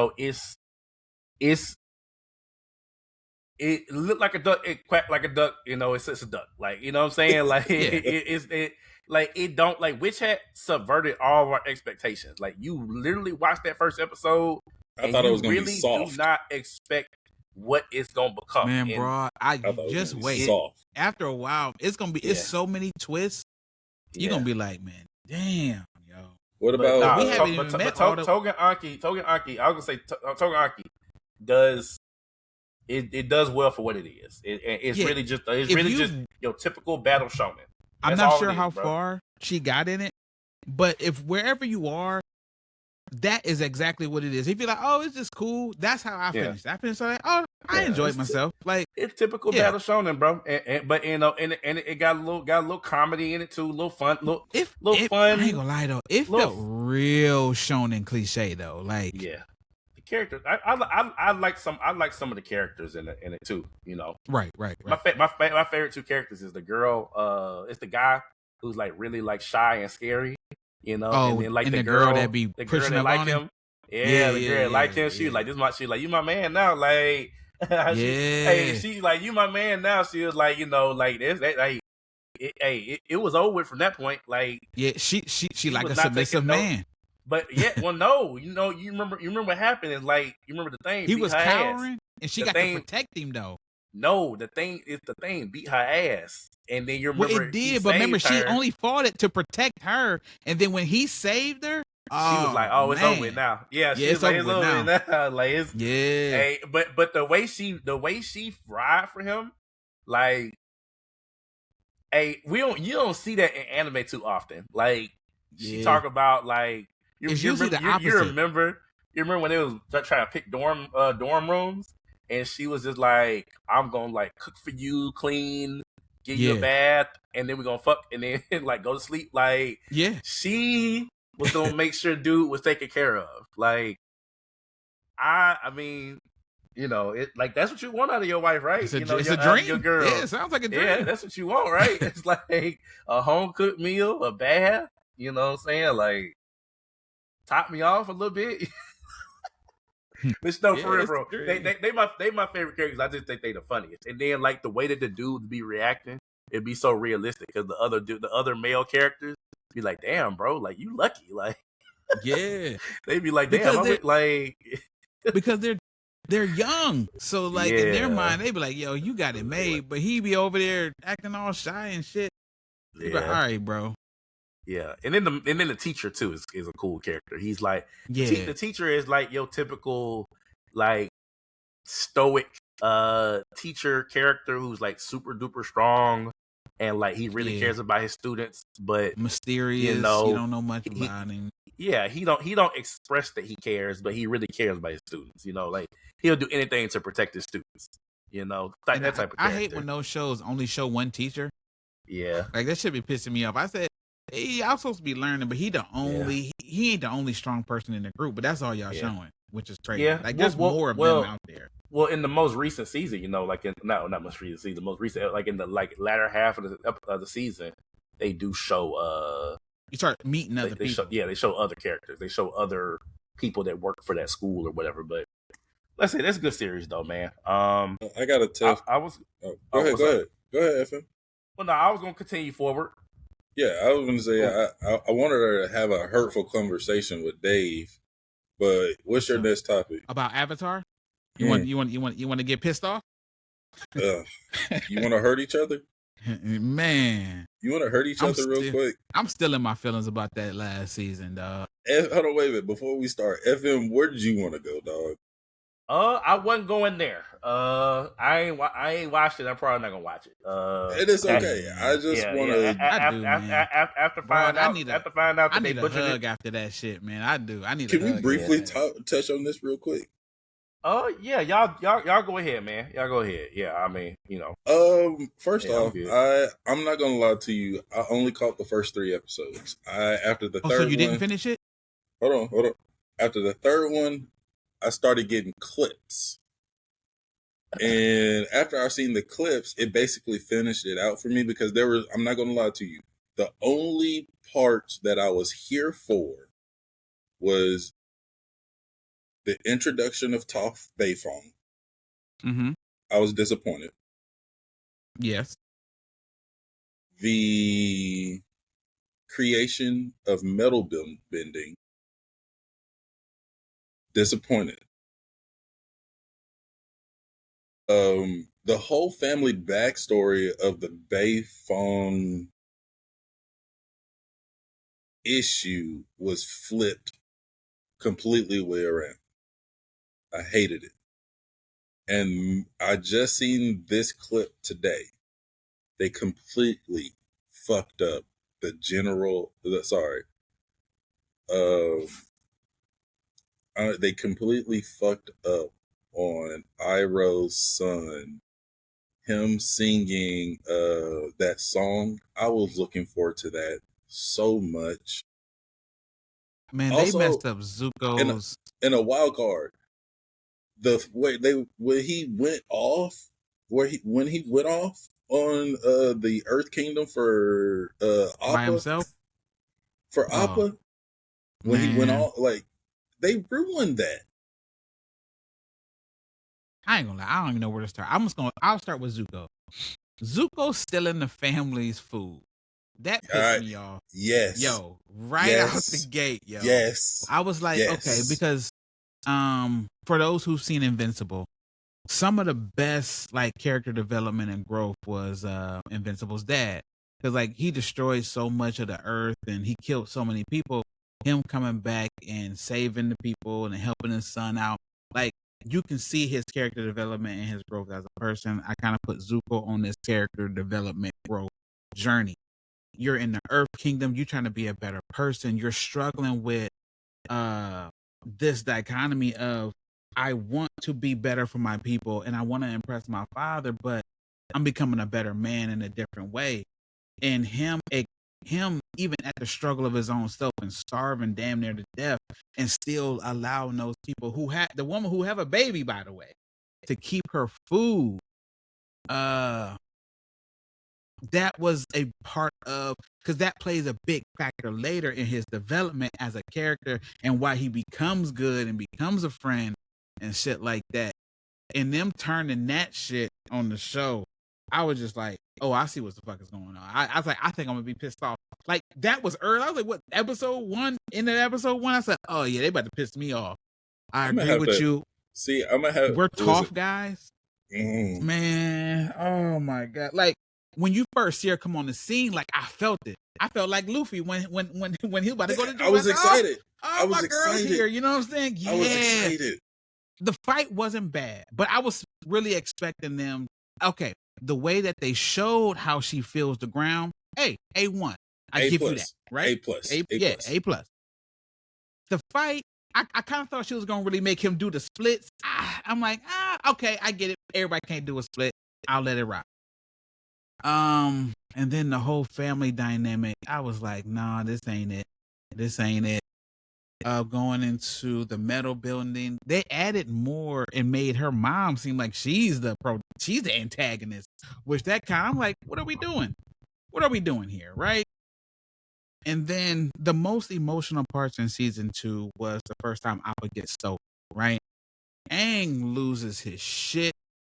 it looked like a duck, it quacked like a duck, it's a duck. Like, you know what I'm saying? Like it don't, like, Witch Hat subverted all of our expectations. Like, you literally watched that first episode I thought it was gonna be soft. Do not expect what it's gonna become. Man, bro, I just wait. Soft. After a while, it's gonna be it's so many twists. You're gonna be like, man, damn, yo. What about we haven't even met Togen Anki, I was gonna say Togen Anki does it does well for what it is. It's really just just your typical battle shonen. I'm not sure how far she got in it, but if wherever you are, that is exactly what it is. If you're like, oh, it's just cool, that's how I finished. I finished like, oh, I enjoyed myself. Like it's typical battle shonen, bro. But it got a little comedy in it too, a little fun, fun. I ain't gonna lie though, it felt real shonen cliche though. Like the characters, I like some of the characters in it too. Right. My favorite two characters is the girl. It's the guy who's like really like shy and scary. And then like the girl that be pushing girl that like him. Yeah, the girl that like him. She was like, you my man now. Like, she like, you my man now. She was like, like this, like, it was over with from that point. Like, she like a submissive man. But no, you remember what happened is like, you remember the thing. He was cowering, and she got to protect him though. No, the thing beat her ass. And then you remember it did, but remember she only fought it to protect her, and then when he saved her, she was like, "Oh, it's over now." Yeah, it's over now. Like it's Hey, but the way she fried for him, like, hey, you don't see that in anime too often. Like she talk about like you remember when they was trying to pick dorm rooms, and she was just like, "I'm gonna like cook for you, clean, give you a bath, and then we're gonna fuck, and then like go to sleep." Like, she was gonna make sure dude was taken care of. Like, I mean, it like that's what you want out of your wife, right? It's a dream. Your girl. Yeah, it sounds like a dream. Yeah, that's what you want, right? It's like a home cooked meal, a bath. You know what I'm saying? Like, top me off a little bit. But no, for real, bro. They my favorite characters. I just think they the funniest. And then like the way that the dudes be reacting, it'd be so realistic because the other male characters be like, "Damn, bro, like you lucky." Like, they be like, "Damn, like," because they're young. So like in their mind, they be like, "Yo, you got it made," but he be over there acting all shy and shit. Be like, all right, bro. Yeah, and then the teacher too is a cool character. He's like the teacher is like your typical like stoic teacher character who's like super duper strong and like he really cares about his students, but mysterious. You don't know much about him. Yeah, he don't express that he cares, but he really cares about his students. Like he'll do anything to protect his students. That type of character. I hate when those shows only show one teacher. Yeah, like that should be pissing me off. I said, hey, I'm supposed to be learning, but he ain't the only strong person in the group. But that's all y'all showing, which is crazy. Yeah, like there's more of them out there. Well, in the most recent season, like in not most recent season, most recent, like in the latter half of the season, they do show. You start meeting other people. They show other characters. They show other people that work for that school or whatever. But let's say that's a good series, though, man. I got a tough. I was. Go ahead, FM. Well, no, I was gonna continue forward. Yeah, I was gonna say I wanted to have a hurtful conversation with Dave, but what's your next topic about Avatar? You want to get pissed off? You want to hurt each other? Man, you want to hurt each other real quick? I'm still in my feelings about that last season, dog. Hold on, wait a minute. Before we start, FM, where did you want to go, dog? I wasn't going there. I ain't watched it. I'm probably not gonna watch it. It is okay. I just want to. After find out that I need they a hug after that shit, man. I do. I need. Can we briefly touch on this real quick? Yeah, y'all go ahead, man. Y'all go ahead. Yeah, I mean, First off, I'm not gonna lie to you. I only caught the first 3 episodes. After the third so you didn't finish it? Hold on. After the third one, I started getting clips. And after I seen the clips, it basically finished it out for me because I'm not gonna lie to you, the only parts that I was here for was the introduction of Toph Beifong. Mm-hmm. I was disappointed. Yes. The creation of metal bending. Disappointed. The whole family backstory of the Beifong issue was flipped completely way around. I hated it. And I just seen this clip today. They completely fucked up the they completely fucked up on Iroh's son, him singing that song. I was looking forward to that so much. Man, also, they messed up Zuko's in a wild card. When he went off on the Earth Kingdom for Appa, by himself for Appa, when he went off, like they ruined that. I ain't gonna lie, I don't even know where to start. I'll start with Zuko. Zuko's stealing the family's food. That pissed me off. Yes. Yo, out the gate, yo. Yes. I was like, okay, because for those who've seen Invincible, some of the best like character development and growth was Invincible's dad. Because like he destroyed so much of the earth and he killed so many people. Him coming back and saving the people and helping his son out. Like you can see his character development and his growth as a person. I kind of put Zuko on this character development growth journey. You're in the Earth Kingdom. You're trying to be a better person. You're struggling with this dichotomy of I want to be better for my people and I want to impress my father, but I'm becoming a better man in a different way. And him even at the struggle of his own self and starving damn near to death and still allowing those people the woman who have a baby, by the way, to keep her food. That was a part of, because that plays a big factor later in his development as a character and why he becomes good and becomes a friend and shit like that. And them turning that shit on the show, I was just like, oh, I see what the fuck is going on. I was like, I think I'm gonna be pissed off. Like that was early. I was like, what, episode 1? In that episode 1, I said, oh yeah, they about to piss me off. I agree with you. See, I'm gonna have. We're tough guys, man. Oh my god, like when you first see her come on the scene, like I felt it. I felt like Luffy when he was about to go to jail. I was excited. Oh, my girl's here. You know what I'm saying? Yeah. I was excited. The fight wasn't bad, but I was really expecting them. Okay, the way that they showed how she feels the ground. Hey, A1. I give you that, right? A plus. A plus. The fight, I kind of thought she was gonna really make him do the splits. I'm like, okay, I get it. Everybody can't do a split. I'll let it rock. And then the whole family dynamic, I was like, nah, this ain't it. This ain't it. Going into the metal building, they added more and made her mom seem like she's the antagonist. Which that kind, I'm like, what are we doing? What are we doing here, right? And then the most emotional parts in season 2 was the first time Appa gets stoked, right? Aang loses his shit.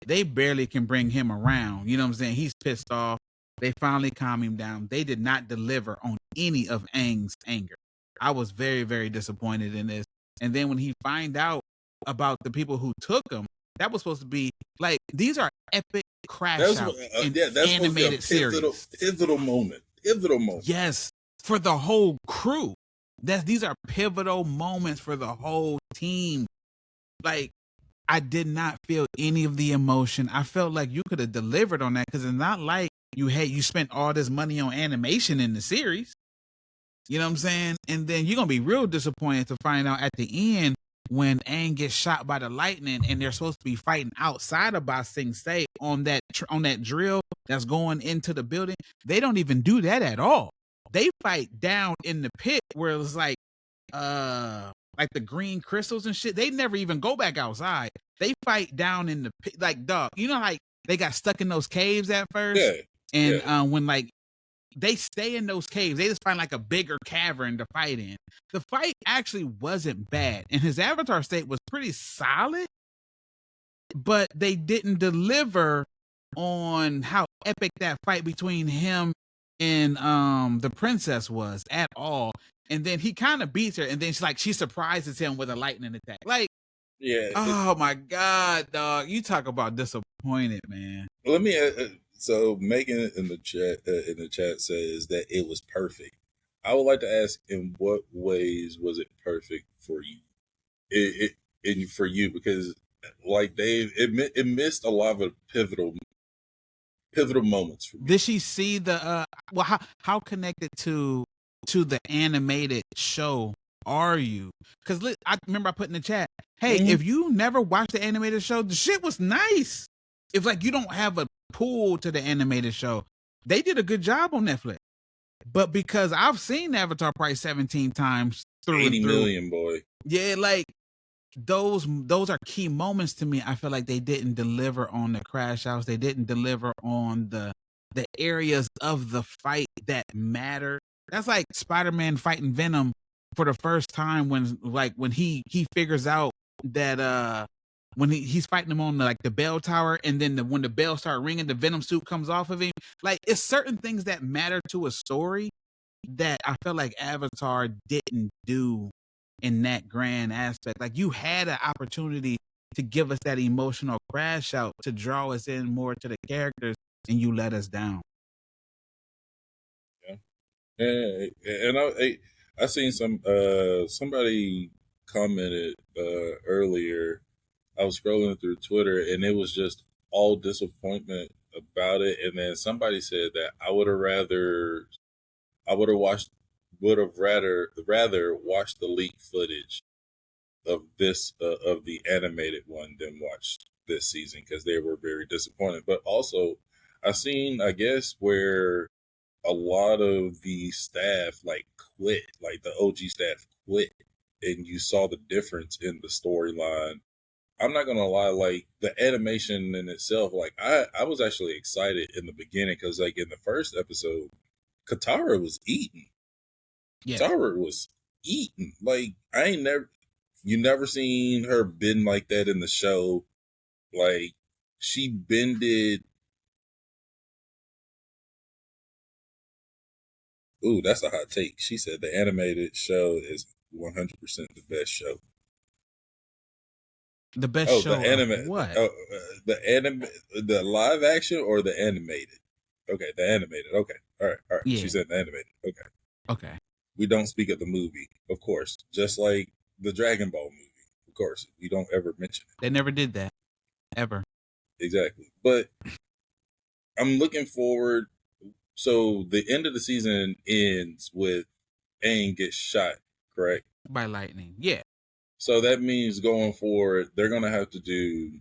They barely can bring him around. You know what I'm saying? He's pissed off. They finally calm him down. They did not deliver on any of Aang's anger. I was very, very disappointed in this. And then when he find out about the people who took him, that was supposed to be like, these are epic crash outs in animated series. Pivotal moment. Yes, for the whole crew. These are pivotal moments for the whole team. Like, I did not feel any of the emotion. I felt like you could have delivered on that because it's not like you spent all this money on animation in the series. You know what I'm saying? And then you're going to be real disappointed to find out at the end when Aang gets shot by the lightning and they're supposed to be fighting outside of Ba Sing Se on that drill that's going into the building. They don't even do that at all. They fight down in the pit where it's like the green crystals and shit. They never even go back outside. They fight down in the pit, like, dog. You know, like they got stuck in those caves at first, and when like they stay in those caves, they just find like a bigger cavern to fight in. The fight actually wasn't bad, and his avatar state was pretty solid, but they didn't deliver on how epic that fight between him and the princess was at all. And then he kind of beats her, and then she surprises him with a lightning attack. Like, oh my god, dog! You talk about disappointed, man. Let me. So Megan in the chat says that it was perfect. I would like to ask, in what ways was it perfect for you? For you, because like Dave, it missed a lot of pivotal moments for me. Did she see the how connected to the animated show are you? Because I remember I put in the chat, hey, if you never watched the animated show, the shit was nice. If like you don't have a pull to the animated show, they did a good job on Netflix. But because I've seen Avatar probably 17 times through 80 million, boy. Yeah, like those are key moments to me. I feel like they didn't deliver on the crash outs. They didn't deliver on the areas of the fight that matter. That's like Spider-Man fighting Venom for the first time when he figures out that when he's fighting him on the bell tower, and then when the bell start ringing, the Venom suit comes off of him. Like, it's certain things that matter to a story that I felt like Avatar didn't do in that grand aspect. Like, you had an opportunity to give us that emotional crash out to draw us in more to the characters, and you let us down. Yeah, and I seen somebody commented earlier. I was scrolling through Twitter, and it was just all disappointment about it. And then somebody said that I would have rather watched the leaked footage of this of the animated one than watch this season, because they were very disappointed. But also, I seen, I guess, where a lot of the staff quit, like the OG staff quit, and you saw the difference in the storyline. I'm not gonna lie, like the animation in itself, like I was actually excited in the beginning because like in the first episode, Katara was eaten. Yeah. Katara was eaten. Like you never seen her bend like that in the show. Like she bended. Ooh, that's a hot take. She said the animated show is 100% the best show. The best show. The anime. What? The live action or the animated? Okay, the animated. Okay, all right. Yeah. She said the animated. Okay. We don't speak of the movie, of course. Just like the Dragon Ball movie, of course. We don't ever mention it. They never did that. Ever. Exactly. But I'm looking forward. So the end of the season ends with Aang gets shot, correct? By lightning. Yeah. So that means going forward, they're going to have to do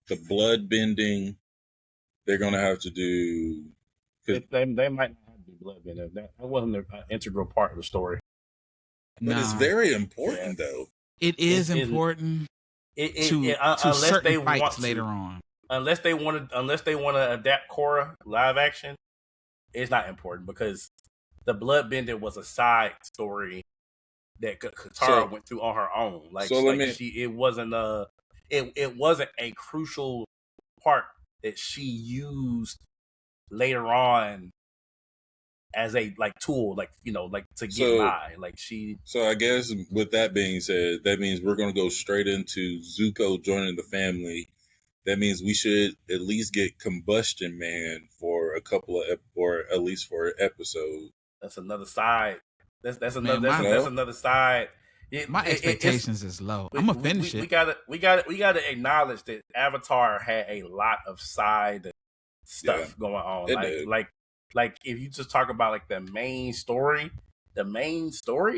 the blood bending. They're going to have to do. They might not have to do blood bending. That wasn't an integral part of the story. But it's very important, though. It is important to certain fights later on. Unless they want to adapt Korra live action, it's not important because the blood bending was a side story that Katara went through on her own. It wasn't a crucial part that she used later on as a tool, to get by. So I guess with that being said, that means we're going to go straight into Zuko joining the family. That means we should at least get Combustion Man for a couple of, or at least for an episode. That's another side. That's another side. My expectations is low. I'm gonna finish it. We gotta acknowledge that Avatar had a lot of side stuff going on. Like if you just talk about the main story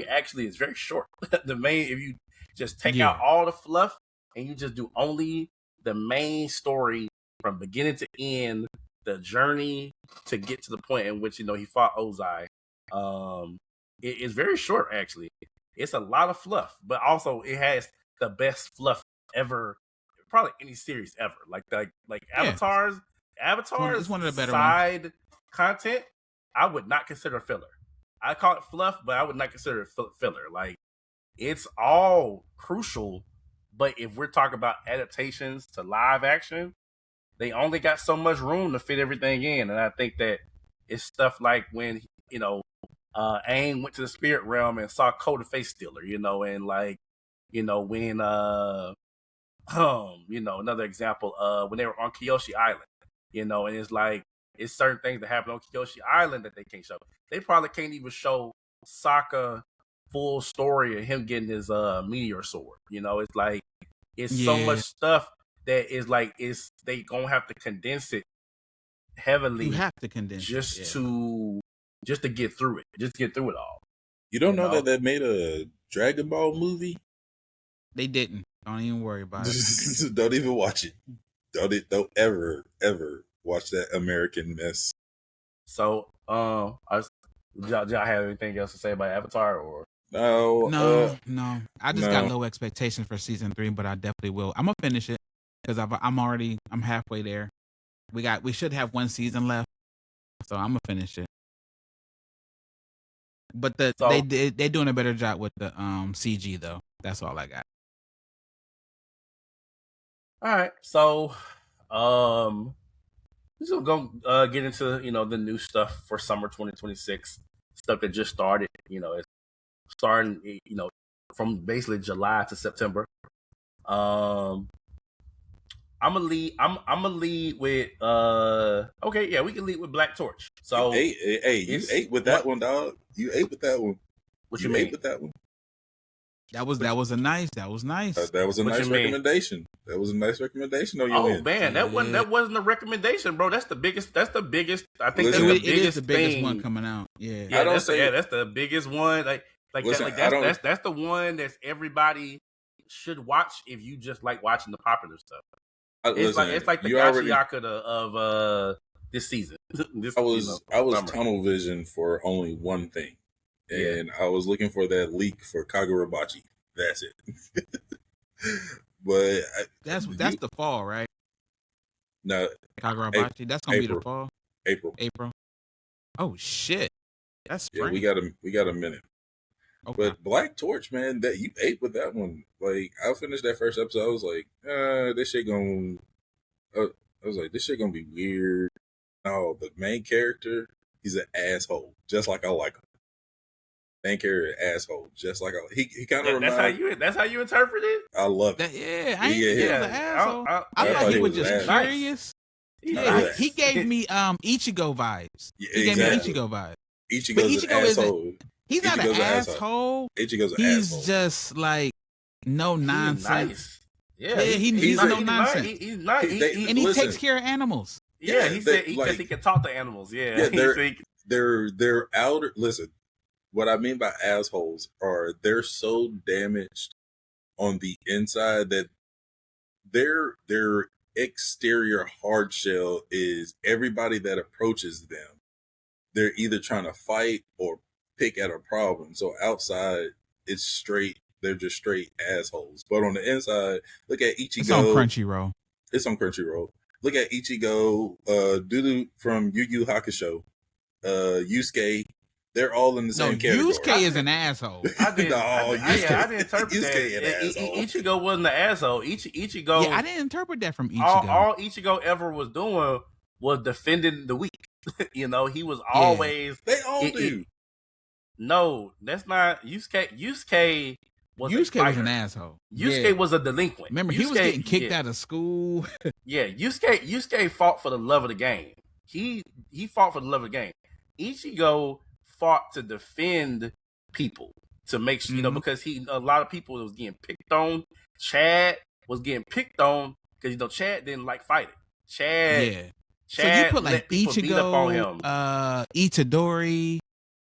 actually is very short. If you just take out all the fluff and you just do only the main story from beginning to end, the journey to get to the point in which he fought Ozai. It is very short, actually. It's a lot of fluff, but also it has the best fluff ever, probably any series ever. Avatar's it's one of the better side content, I would not consider filler. I call it fluff, but I would not consider it filler. It's all crucial, but if we're talking about adaptations to live action, they only got so much room to fit everything in, and I think that it's stuff like when Aang went to the spirit realm and saw Coda Face Stealer, and when another example, when they were on Kyoshi Island, and it's certain things that happen on Kyoshi Island that they can't show. They probably can't even show Sokka full story of him getting his meteor sword. It's so much stuff that they gonna have to condense it heavily. You have to condense just to get through it. Just to get through it all. You don't know that they made a Dragon Ball movie? They didn't. Don't even worry about it. Don't even watch it. Don't ever watch that American mess. So, y'all have anything else to say about Avatar or? No. I just got low expectations for season 3, but I definitely will. I'm gonna finish it because I'm halfway there. We should have one season left, so I'm gonna finish it. But they're doing a better job with the CG though. That's all I got. All right, so we're just gonna get into the new stuff for summer 2026, stuff that just started. It's starting from basically July to September. I'm gonna lead with okay, yeah, we can lead with Black Torch. So you ate with that one, dog. You ate with that one. What you mean? Ate with that one? That was nice. That was nice. That was a nice recommendation. That was a nice recommendation on your end. Man, that wasn't a recommendation, bro. That's the biggest. I think it is the biggest one coming out. Yeah. That's the biggest one. That's the one that everybody should watch if you just like watching the popular stuff. It's like the Gachiaka of this season. I was tunnel vision for only one thing, and I was looking for that leak for Kagurabachi. That's it. But that's the fall, right? No, Kagurabachi. That's gonna be the fall. April. Oh shit! That's spring. Yeah. We got a minute. Okay. But Black Torch, man, that you ate with that one. Like, I finished that first episode. I was like, this shit gonna. I was like, this shit gonna be weird. No, the main character, he's an asshole, just like I like him. Main character, asshole, just like he kind of reminds. That's how you interpret it. I love it. I ain't think he was an asshole. I thought he was just curious. He gave me Ichigo vibes. He gave me Ichigo vibes. Ichigo's an asshole. He's not an asshole. Ichigo's an he's asshole. just like no nonsense. Nice. Yeah, he's no nonsense. He's nice. And he takes care of animals. Yeah, he said he can talk to animals. Yeah, they're out. Listen, what I mean by assholes are they're so damaged on the inside that their exterior hard shell is everybody that approaches them. They're either trying to fight or pick at a problem. So outside, it's straight. They're just straight assholes. But on the inside, look at Ichigo. It's on Crunchyroll. Look at Ichigo, Dudu from Yu Yu Hakusho, Yusuke. They're all in the same category. Yusuke is an asshole. I didn't interpret that. Ichigo wasn't an asshole. Ichigo. Yeah, I didn't interpret that from Ichigo. All Ichigo ever was doing was defending the weak. He was always. They all do. No, that's not Yusuke. Yusuke was an asshole. Yusuke was a delinquent. Remember, he was getting kicked out of school. Yusuke fought for the love of the game. He fought for the love of the game. Ichigo fought to defend people, to make sure, because a lot of people was getting picked on. Chad was getting picked on because Chad didn't like fighting. Chad, so you put like Ichigo, Itadori,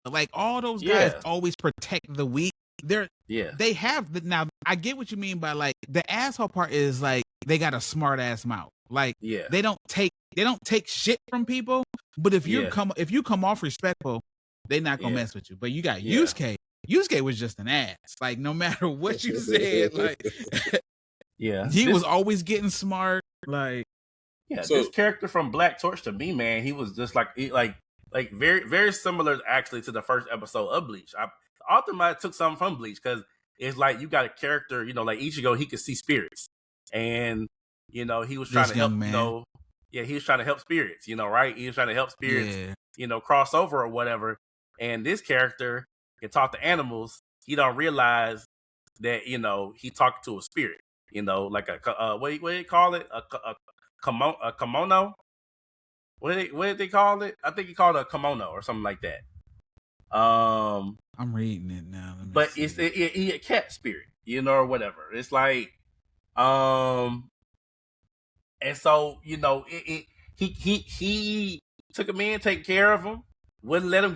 like all those guys always protect the weak. They have now. I get what you mean by like the asshole part is like they got a smart ass mouth. Like they don't take shit from people. But if you come off respectful, they're not gonna mess with you. But you got Yusuke. Yusuke was just an ass. Like no matter what you said, like he was always getting smart. Like this character from Black Torch to me, man, he was just like very very similar actually to the first episode of Bleach. The author might have took something from Bleach because it's like you got a character, like Ichigo, he could see spirits, and he was trying to help. He was trying to help spirits. Right? He was trying to help spirits. Cross over or whatever. And this character can talk to animals. He don't realize that he talked to a spirit. Like a what do you call it? A kimono. What did they call it? I think he called it a kimono or something like that. I'm reading it now. But it's a cat spirit, or whatever. It's like, and so he took him in, take care of him, wouldn't let him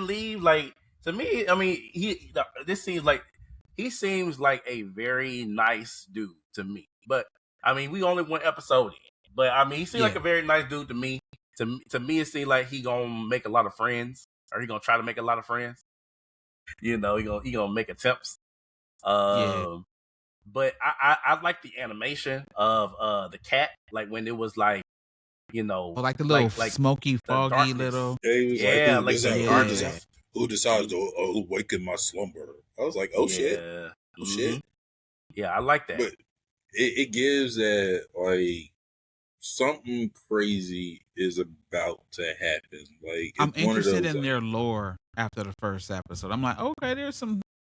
leave. Like to me, I mean, he seems like a very nice dude to me. But I mean, we only one episode in. But I mean, he seemed like a very nice dude to me. To me, it seemed like he gonna make a lot of friends, or he gonna try to make a lot of friends. He gonna make attempts. But I like the animation of the cat, like when it was like, like the little smoky, foggy little. Yeah, he was like, who decided to awaken my slumber? I was like, shit. Oh shit. Yeah, I like that. But it gives that like something crazy is about to happen. Like I'm interested in their lore after the first episode. I'm like, okay,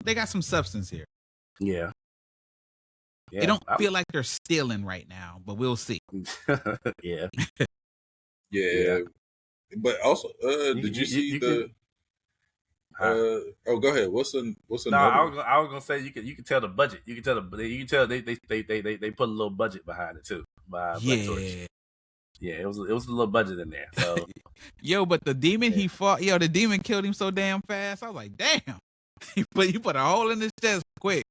they got some substance here. Yeah. They don't feel like they're stealing right now, but we'll see. Yeah. But also, did you see the? Go ahead. What's the? No, I was gonna say you can tell the budget. You can tell they put a little budget behind it too. Black Torch. Yeah, it was a little budget in there. So, but the demon he fought, the demon killed him so damn fast. I was like, damn. You put a hole in his chest quick.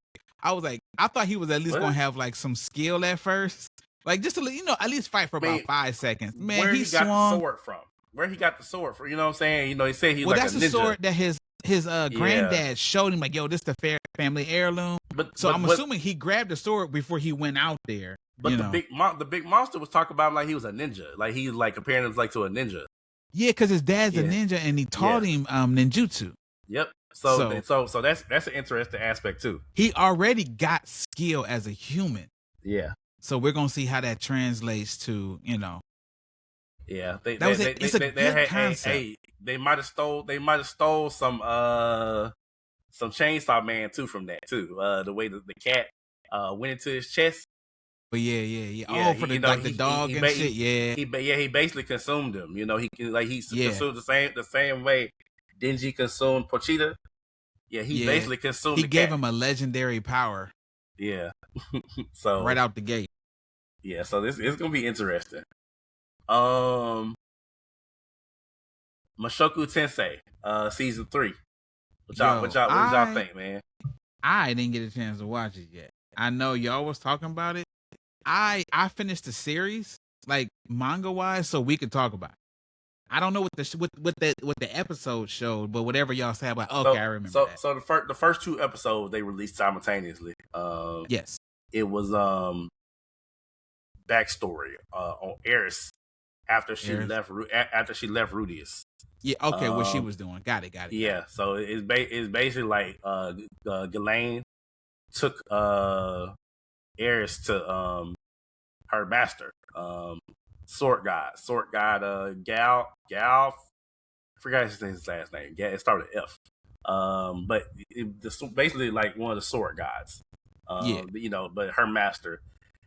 I was like, I thought he was at least gonna have like some skill at first, like just to at least fight for about 5 seconds. Man, where he got the sword from? Where he got the sword from? You know what I'm saying? He said he's like a ninja. That's the sword that his granddad showed him. Like, this the family heirloom. But I'm assuming he grabbed the sword before he went out there. But the big monster was talking about him like he was a ninja, like he was like comparing him like to a ninja. Yeah, because his dad's a ninja and he taught him ninjutsu. Yep. So that's an interesting aspect too. He already got skill as a human. Yeah. So we're gonna see how that translates to Yeah, it's a good concept. They might have stole some Chainsaw Man too from that too. The way that the cat went into his chest But yeah. Oh, for the the dog and shit. He basically consumed him. You know, he consumed the same way Denji consumed Pochita. Yeah, he basically consumed. He gave him a legendary power. Yeah. So right out the gate. Yeah, so this is gonna be interesting. Mushoku Tensei, season 3. What y'all think, man? I didn't get a chance to watch it yet. I know y'all was talking about it. I finished the series, like manga wise, so we could talk about it. I don't know what the episode showed, but whatever y'all said about, I remember that. So the first 2 episodes they released simultaneously. Yes, it was backstory on Eris after she left Rudius. Yeah, okay, what she was doing. Got it. Yeah, so it's basically like Ghislaine took Eris to her master, sword god Gal. I forgot his last name. It started with F. But it's basically like one of the sword gods. You know, but her master,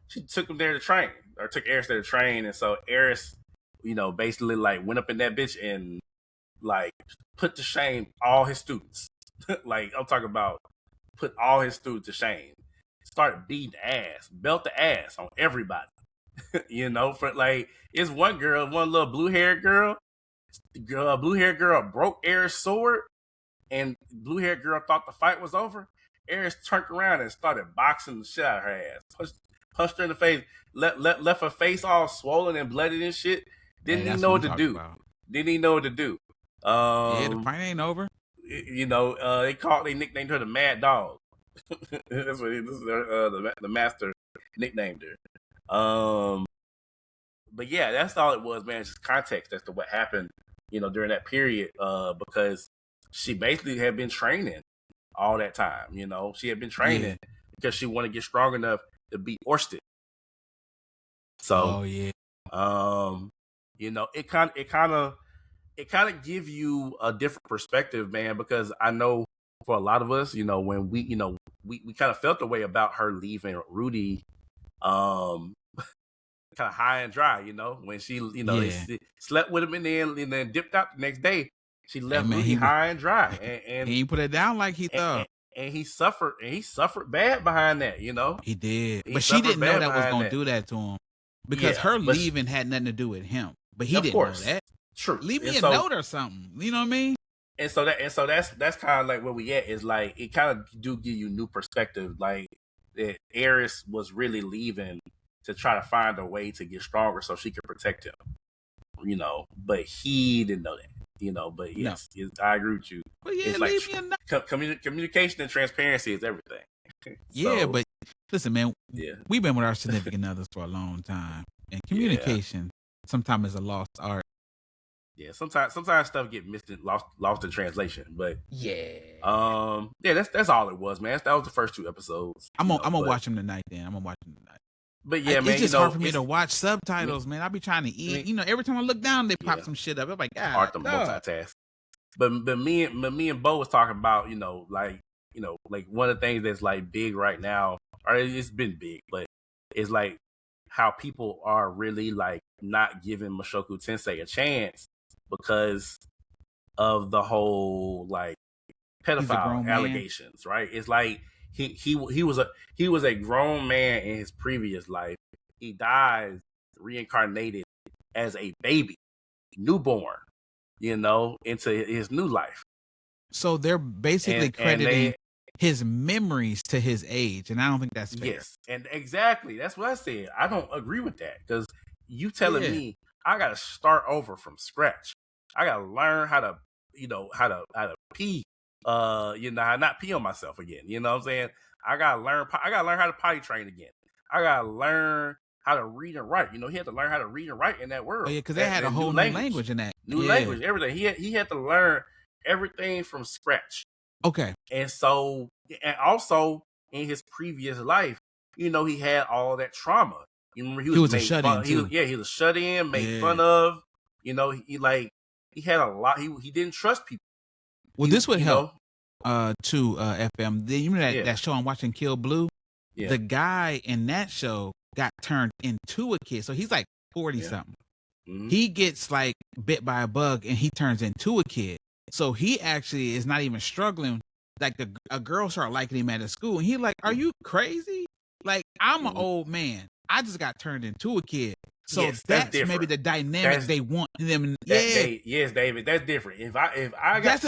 she took him there to train, or took Eris there to train, and so Eris, you know, basically like went up in that bitch and like put to shame all his students. Like, I'm talking about put all his students to shame. Started beating ass, belt the ass on everybody. You know, for like, it's one little blue-haired girl. The blue-haired girl broke Eris' sword, and blue-haired girl thought the fight was over. Eris turned around and started boxing the shit out of her ass. Punched her in the face, left her face all swollen and bloody and shit. Didn't even know what to do. The fight ain't over. You know, they nicknamed her the Mad Dog. That's what the master nicknamed her. But yeah, that's all it was, man. Just context as to what happened, you know, during that period. Because she basically had been training all that time. You know, she had been training because she wanted to get strong enough to beat Orsted. So, you know, it kind of give you a different perspective, man, because I know for a lot of us, you know, when we kind of felt the way about her leaving Rudy, kind of high and dry, you know, when she, you know, they slept with him and then dipped out the next day. She left Rudy high and dry, and he put it down like he thought. And he suffered bad behind that, you know. He did, but she didn't know that was going to do that to him, because her leaving had nothing to do with him. But he didn't know that. True. Leave me a note or something. You know what I mean? And so that's kind of like where we at, is like, it kind of do give you new perspective, like that Eris was really leaving to try to find a way to get stronger so she could protect him. You know, but he didn't know that. You know, but yes, I agree with you. But yeah, leave me a note. Communication and transparency is everything. Yeah, but listen, man. We've been with our significant others for a long time, and communication sometimes is a lost art. Yeah, sometimes stuff get missed and lost in translation. But that's all it was, man. That was the first 2 episodes. I'm gonna watch them tonight. But yeah, man, it's just hard for me to watch subtitles, man. I be trying to eat. You know, every time I look down, they pop some shit up. I'm like, God, hard to multitask. But me and Bo was talking about, you know, like one of the things that's like big right now, or it's been big, but it's like how people are really like not giving Mushoku Tensei a chance because of the whole like pedophile allegations, right? It's like he was a grown man in his previous life. He dies reincarnated as a baby, newborn, you know, into his new life. So they're basically crediting his memories to his age, and I don't think that's fair. Yes, and exactly, that's what I said. I don't agree with that, because you telling me I got to start over from scratch. I got to learn how to pee. You know, not pee on myself again. You know what I'm saying? I gotta learn how to potty train again. I gotta learn how to read and write. You know, he had to learn how to read and write in that world. Oh yeah, because they had a whole new language in that. New language, everything. He had to learn everything from scratch. Okay. And so, and also in his previous life, you know, he had all that trauma. You remember, he was a shut-in too. He was shut in, made fun of. You know, he had a lot. He didn't trust people. Well, this would help FM. You know that show I'm watching, Kill Blue? Yeah. The guy in that show got turned into a kid. So he's like 40 something. Mm-hmm. He gets like bit by a bug and he turns into a kid. So he actually is not even struggling. Like a girl started liking him at a school and he like, are you crazy? Like, I'm an old man. I just got turned into a kid. So yes, that's maybe the dynamic they want them. Yes, David, that's different. If I got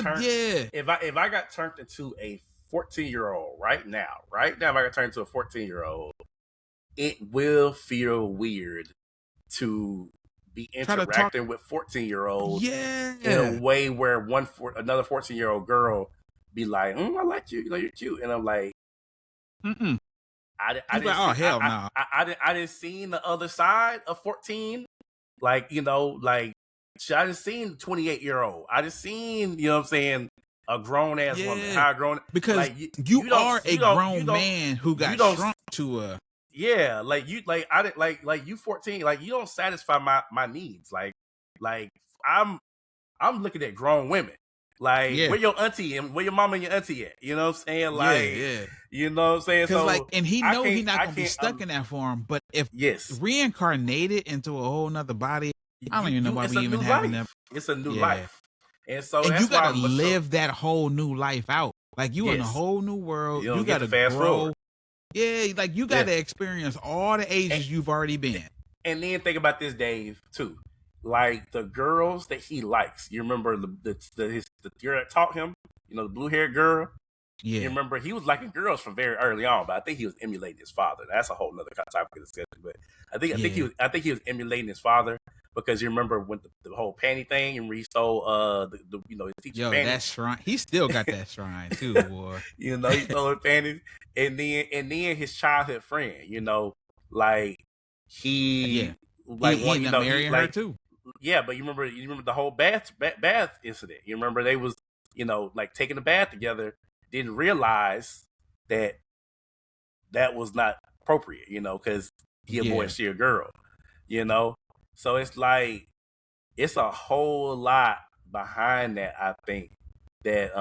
turned into a 14-year-old right now, if I got turned into a 14-year-old, it will feel weird to be interacting with 14-year-olds in a way where another 14-year-old girl be like, I like you, you're cute, and I'm like, I didn't see the other side of 14, like, I didn't seen 28-year-old. I just seen, you know what I'm saying, a grown ass woman, how grown, because like, you are a grown man who got shrunk to a. Yeah, like you, like I didn't like you 14, like you don't satisfy my needs. Like I'm looking at grown women. Like where your auntie and where your mama and your auntie at? You know what I'm saying? Like you know what I'm saying? So like, and he know he's not gonna be stuck in that form. But if reincarnated into a whole nother body, I don't even know why we even having that. It's a new life, and so and you gotta live that whole new life out. Like you in a whole new world. You gotta fast forward. Yeah, like you got to experience all the ages you've already been. And then think about this, Dave, too. Like the girls that he likes. You remember the girl that taught him? You know, the blue-haired girl? Yeah. You remember he was liking girls from very early on, but I think he was emulating his father. That's a whole nother topic of discussion. But I think he was emulating his father because you remember when the whole panty thing and where he stole his teacher's panties. That shrine. He still got that shrine too, boy. He stole his panties. And then his childhood friend, like he ended up marrying her too. Yeah, but you remember the whole bath incident. You remember they was, like taking a bath together, didn't realize that was not appropriate, because he a boy and she a girl, So it's like it's a whole lot behind that, I think. That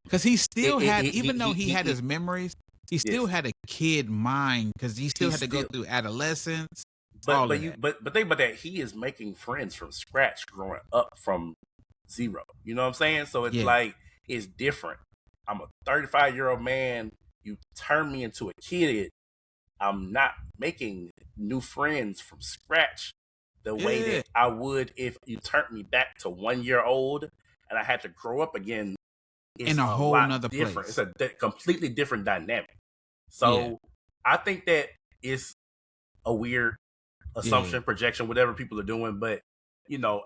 because he still had, even though he had his memories, he still had a kid mind because he still had to go through adolescence. But think about that, he is making friends from scratch, growing up from zero. You know what I'm saying? So it's like it's different. I'm a 35-year-old man. You turn me into a kid. I'm not making new friends from scratch the way that I would if you turned me back to 1 year old and I had to grow up again. It's in a whole nother different. place. It's a completely different dynamic. So I think that it's a weird assumption, projection, whatever people are doing. But,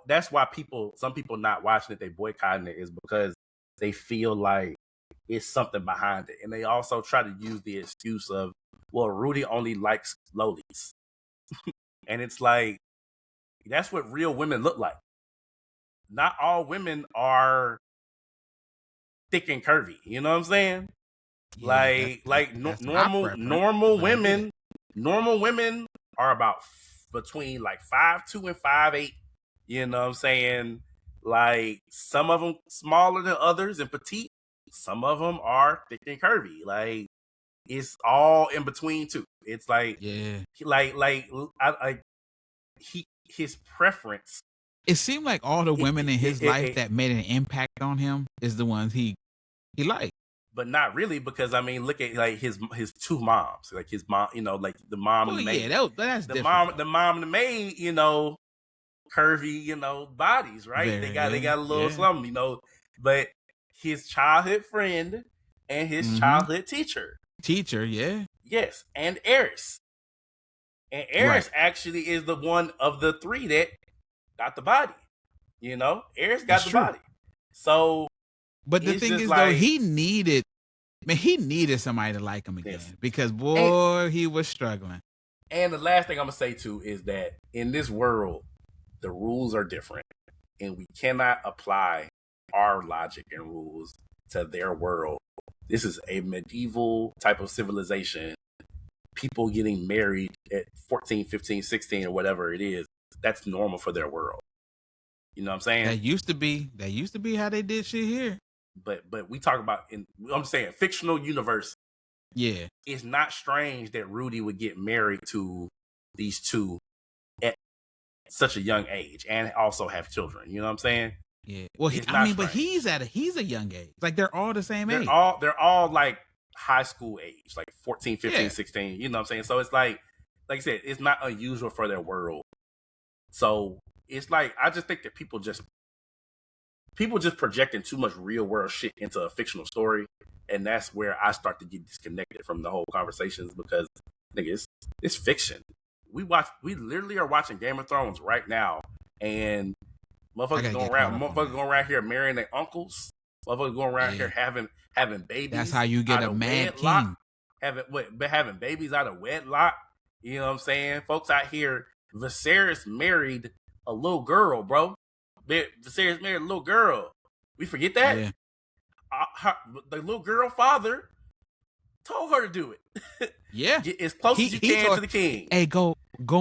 that's why some people not watching it, they boycotting it, is because they feel like it's something behind it. And they also try to use the excuse of, well, Rudy only likes lowlies. And it's like, that's what real women look like. Not all women are thick and curvy. You know what I'm saying? Normal women are about between like 5'2" and 5'8". You know what I'm saying? Like some of them smaller than others and petite. Some of them are thick and curvy. Like it's all in between too. It's like his preference. It seemed like all the women in his life that made an impact on him is the ones he liked. But not really, because I mean, look at like his two moms, like his mom, like the mom and the maid. Yeah, that's different. The mom and the maid, curvy, bodies, right? They got a little something, But his childhood friend and his childhood teacher, yes, and Eris. And Eris actually is the one of the three that got the body. Eris got the body. So, but the thing is, though, he needed somebody to like him again because he was struggling. And the last thing I'm gonna say too is that in this world, the rules are different, and we cannot apply our logic and rules to their world. This is a medieval type of civilization. People getting married at 14, 15, 16 or whatever it is, that's normal for their world. You know what I'm saying? That used to be how they did shit here. But we talk about I'm saying fictional universe. Yeah. It's not strange that Rudy would get married to these two at such a young age and also have children. You know what I'm saying? Yeah. Well, but he's a young age. Like they're all the same age. They're all like high school age, like 14, 15, 16. You know what I'm saying? So it's like I said, it's not unusual for their world. So it's like I just think that people just projecting too much real world shit into a fictional story, and that's where I start to get disconnected from the whole conversations because nigga, it's fiction. We literally are watching Game of Thrones right now, and motherfuckers going around here marrying their uncles. Motherfuckers going around here having babies. That's how you get a mad king. Having babies out of wedlock. You know what I'm saying? Folks out here, Viserys married a little girl, bro. Viserys married a little girl. We forget that? Yeah. The little girl father told her to do it. Yeah. Get as close as you can to the king. Hey, go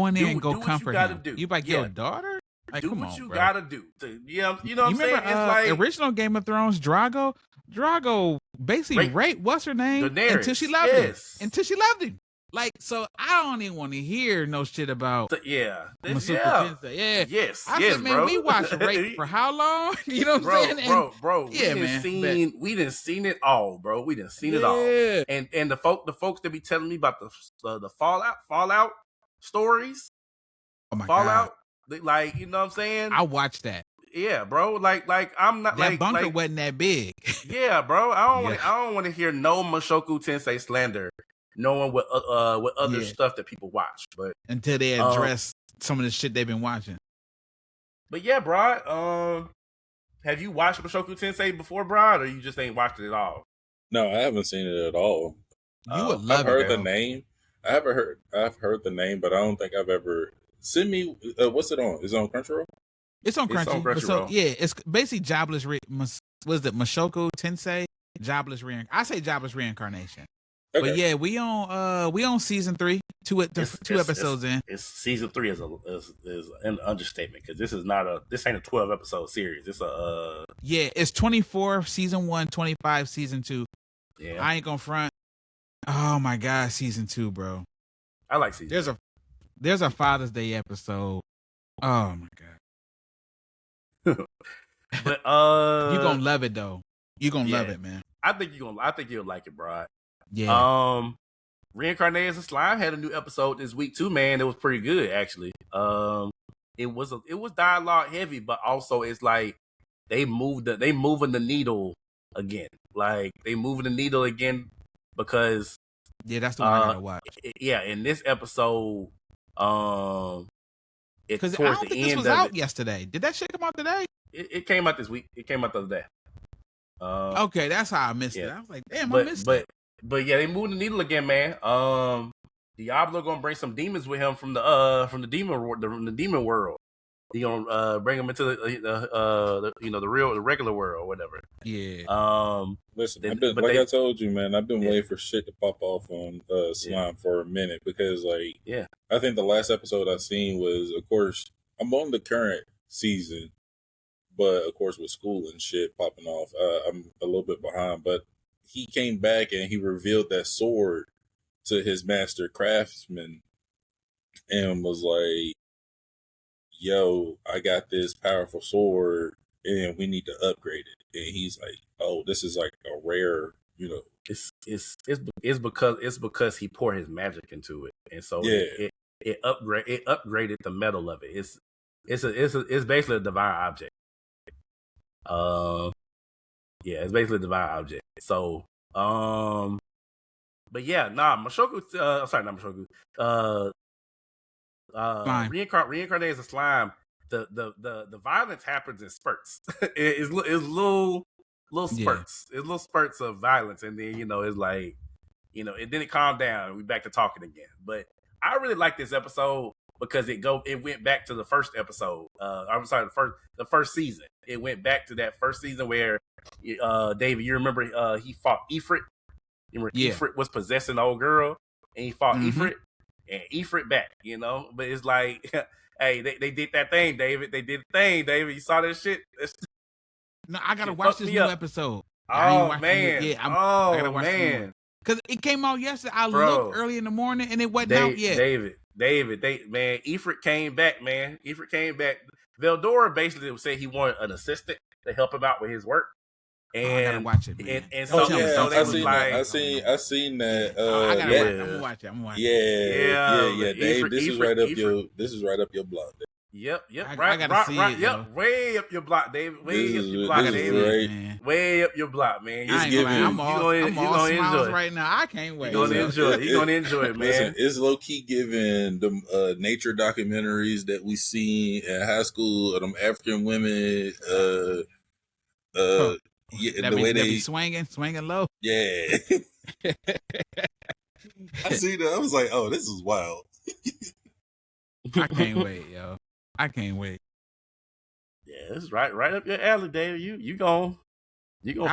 in there and go comfort him. Do. You like your daughter? Like, do come what on, you bro. gotta do. You know what I'm saying? Remember, It's like original Game of Thrones, Drago basically raped what's her name Daenerys. Until she loved him. Like, so I don't even want to hear no shit about Masuka Tensei. Yeah. Yes. I said, man, bro. we watched rape for how long? You know what I'm saying? Bro. Yeah, We done seen it all, bro. We done seen it all. And the folks that be telling me about the Fallout stories. Oh my Fallout, God. Like, you know what I'm saying? I watched that. Yeah, bro. Like I'm not that like bunker wasn't that big. Yeah, bro. I don't want to hear no Mushoku Tensei slander. Knowing what other stuff that people watch, but until they address some of the shit they've been watching. But yeah, Brad. Have you watched Mushoku Tensei before, Brad, or you just ain't watched it at all? No, I haven't seen it at all. You would love I've heard the name. I've heard the name, but I don't think I've ever. Send me. What's it on? Is it on Crunchyroll? It's on Crunchyroll. So yeah, it's basically jobless. Was it Mushoku Tensei? Jobless I say jobless reincarnation. Okay. But yeah, we on season 3, two episodes in. It's season 3 is an understatement because this ain't a 12 episode series. It's it's 24 season 1, 25 season 2. Yeah, I ain't gonna front. Oh my God, season 2, bro. I like season. There's a Father's Day episode. Oh my God. But you gonna love it though. You gonna love it, man. I think you'll like it, bro. Yeah. Reincarnated as a Slime had a new episode this week too, man. It was pretty good actually. It was dialogue heavy, but also it's like they moving the needle again. Like they moving the needle again because that's the one I gotta watch. In this episode, because I don't think this was out yesterday. Did that shit come out today? It came out this week. It came out the other day. Okay, that's how I missed it. I was like, damn, I missed it. But yeah, they moved the needle again, man. Diablo gonna bring some demons with him from the demon world. He gonna bring them into the regular world or whatever. Yeah. Listen, I told you, man, I've been waiting for shit to pop off on Slime for a minute because I think the last episode I seen was, of course, I'm on the current season, but of course with school and shit popping off, I'm a little bit behind, but he came back and he revealed that sword to his master craftsman and was like, yo, I got this powerful sword and we need to upgrade it. And he's like, oh, this is like a rare, It's because he poured his magic into it. And so it upgraded the metal of it. It's basically a divine object. It's basically a divine object. So, but yeah, Mushoku. Sorry, not Mushoku. Reincarnated as a slime. The violence happens in spurts. it's little spurts. It's little spurts of violence, and then it's like, and then it calmed down. And we back to talking again. But I really like this episode because it went back to the first episode. I'm sorry, the first season. It went back to that first season where David, you remember he fought Ifrit. Ifrit was possessing the old girl, and he fought Ifrit, and Ifrit back. But it's like, hey, they did that thing, David. They did the thing, David. You saw that shit? No, I gotta watch this new episode. Oh man, I gotta watch man. because it came out yesterday. I Bro, looked early in the morning and it wasn't out yet. David, man, Ifrit came back, man. Ifrit came back. Veldora basically said he wanted an assistant to help him out with his work. And I gotta watch it, man. And so, they was like, I seen that. I gotta watch. I'm gonna watch it. Yeah. Dave, this is right up your block. Yep. I gotta see it. Yep, way up your block, David. Way up your block, David. Way up your block, man. I'm all smiles right now. I can't wait. You're gonna enjoy it. You're gonna enjoy it, man. Listen, it's low key giving the nature documentaries that we seen in high school of them African women. The way they be swinging low. Yeah. I see that. I was like, oh, this is wild. I can't wait, yo. I can't wait. Yeah, it's right up your alley, David. You gonna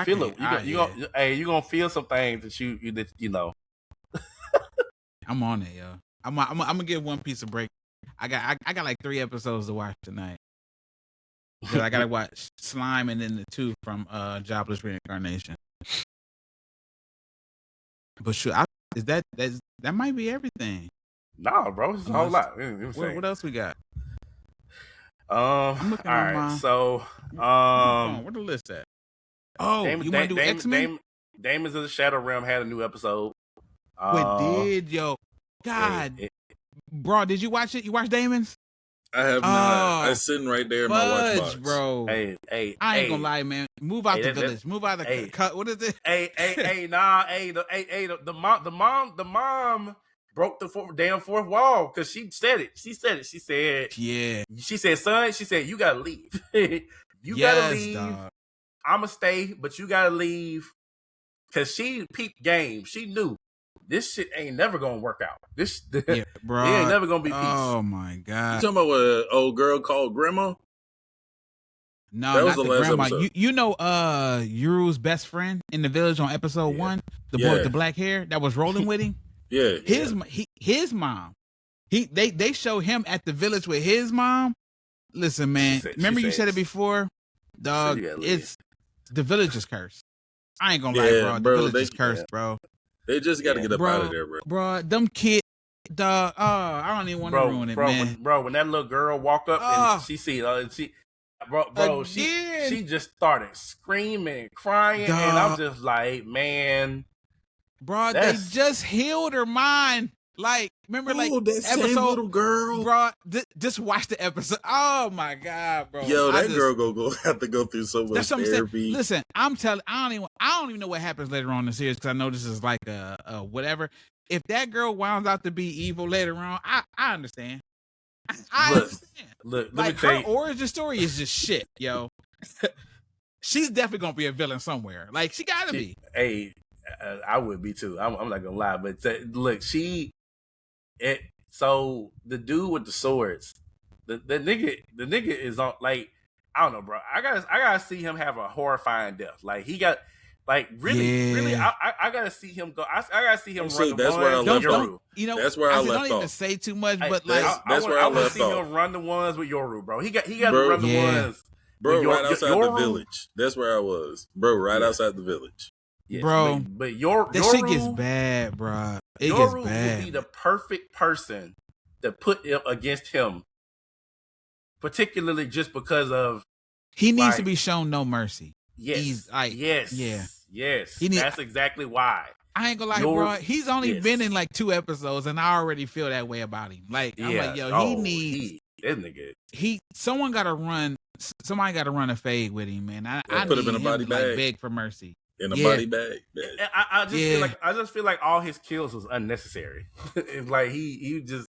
feel it. You gonna feel some things that you know. I'm on it, yo. I'm gonna give One Piece a break. I got like 3 episodes to watch tonight. I gotta watch Slime and then the 2 from Jobless Reincarnation. But sure, that might be everything. Nah, bro, it's a whole lot. What else we got? I'm looking all right, so where the list at? Oh, you want to do X-Men? Demons of the Shadow Realm had a new episode. Yo? God, bro, did you watch it? You watch Demons? I have not. I'm sitting right there in my watch box, bro. Hey, I ain't gonna lie, man. Move out the village. Move out the cut. What is it? The mom broke the fourth wall because she said it. She said, yeah. She said, son, you gotta leave. You gotta leave. Dog. I'ma stay, but you gotta leave. Cause she peeped game. She knew this shit ain't never gonna work out. Bro. It ain't never gonna be peace. Oh my God. You talking about what an old girl called Grandma? No, that was not the grandma. Episode. You know Yuru's best friend in the village on episode 1? The boy with the black hair that was rolling with him? Yeah. His mom. They show him at the village with his mom. Listen, man. Remember you said it before? Dog, it's the village is cursed. I ain't gonna lie, bro. The village is cursed, bro. They just got to get up out of there, bro. Bro, them kids, dog. Oh, I don't even want to ruin it, man. When that little girl walk up and she see, she just started screaming, crying, dog. And I'm just like, man, bro, they just healed her mind. Like, remember, that episode, same little girl, bro. Just watch the episode. Oh my God, bro. Yo, girl go have to go through so much therapy. Listen, I'm telling. I don't even know what happens later on in the series because I know this is like a whatever. If that girl winds out to be evil later on, I understand. I understand. Look, like her origin story is just shit, yo. She's definitely gonna be a villain somewhere. Like she gotta be. Hey, I would be too. I'm not gonna lie, but look, so the dude with the swords, the nigga is on, like, I don't know, bro. I gotta see him have a horrifying death. Like he got, like, really. I gotta see him go. I gotta see him run the ones with Yoru. You know, that's where I left off. Don't even say too much, but like that's where I want to see off. him run the ones with Yoru, bro. He got to run the ones, bro. Right outside the village. That's where I was, bro. Right outside the village. Yes, bro. But that shit gets bad, bro. It gets bad. Would be the perfect person to put against him, particularly just because of he needs to be shown no mercy. Yes, yes. That's exactly why. I ain't gonna lie, bro. He's only been in like 2 episodes, and I already feel that way about him. Like, I'm like, yo, he needs. This nigga. Somebody got to run a fade with him, man. I put need him in a body bag. Like, beg for mercy. In a body bag. I just feel like all his kills was unnecessary. It's like he just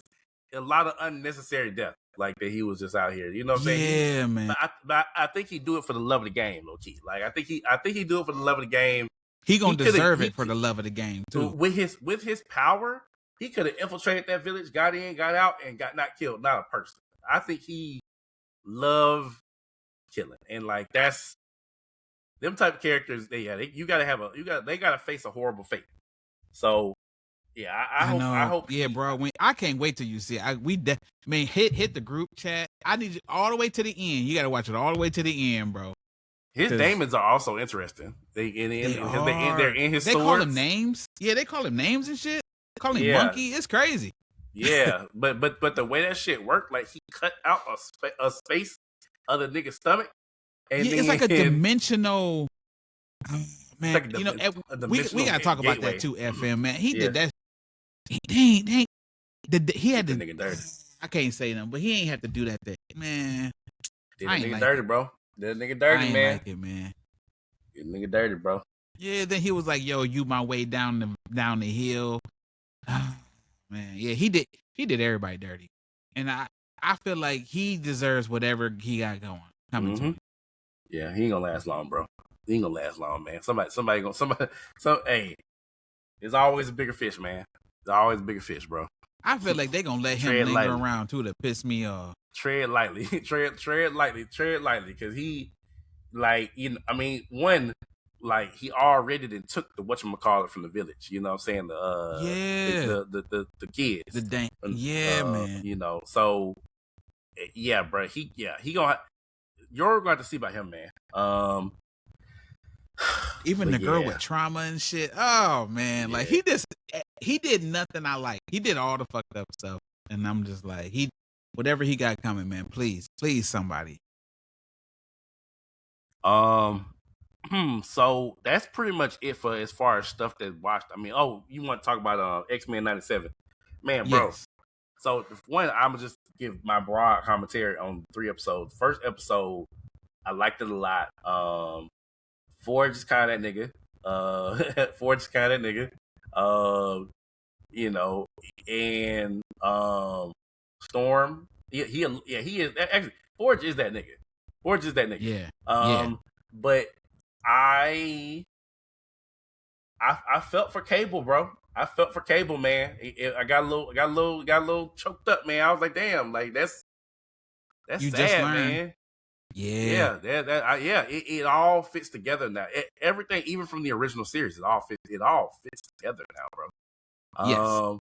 a lot of unnecessary death. Like that he was just out here. You know what I'm saying? Yeah, man. But I think he do it for the love of the game, low key. Like I think he do it for the love of the game. He gonna deserve it for the love of the game too. With his power, he could have infiltrated that village, got in, got out, and got not killed, not a person. I think he loved killing, and like that's them type of characters. They gotta face a horrible fate. So yeah, I hope. Yeah, bro. I can't wait till you see it. Hit the group chat. I need you all the way to the end. You gotta watch it all the way to the end, bro. His demons are also interesting. They're in his They swords. call him names. Yeah, they call him names and shit. They call him Monkey. It's crazy. Yeah, but the way that shit worked, like he cut out a space of the nigga's stomach, and it's like a dimensional. Man, like we gotta talk about that too, FM man. He did that. He had to. Nigga dirty. I can't say nothing, but he ain't have to do that thing, man. Did that nigga dirty, bro? Did that nigga dirty, man? Like it, man. Did nigga dirty, bro? Yeah. Then he was like, "Yo, you my way down the hill." Man, yeah, he did everybody dirty, and I feel like he deserves whatever he got going coming to him. Yeah, he ain't gonna last long, bro. He ain't gonna last long, man. Hey, there's always a bigger fish, man. There's always a bigger fish, bro. I feel like they gonna let him linger around too to piss me off. Tread lightly, tread lightly, because he, like, you know, I mean, one, like, he already then took the whatchamacallit from the village. You know what I'm saying? The kids. Man. You know, so yeah, bro. He gonna. You're going to see about him, man. Even the girl with trauma and shit. Oh man, like he did nothing I like. He did all the fucked up stuff, and I'm just like, whatever he got coming, man. Please somebody. So that's pretty much it for as far as stuff that's watched. I mean, you want to talk about X-Men 97, man, bro. Yes. So one, I'm gonna just give my broad commentary on 3 episodes. First episode, I liked it a lot. Forge is kind of that nigga. Forge is kind of that nigga. You know, and Storm. He is actually Forge is that nigga. Forge is that nigga. Yeah. But I felt for Cable, bro. I felt for Cable, man. I got a little choked up, man. I was like, damn, like that's you sad, man. Yeah. It all fits together now. Everything, even from the original series, it all fits together now, bro. Yes.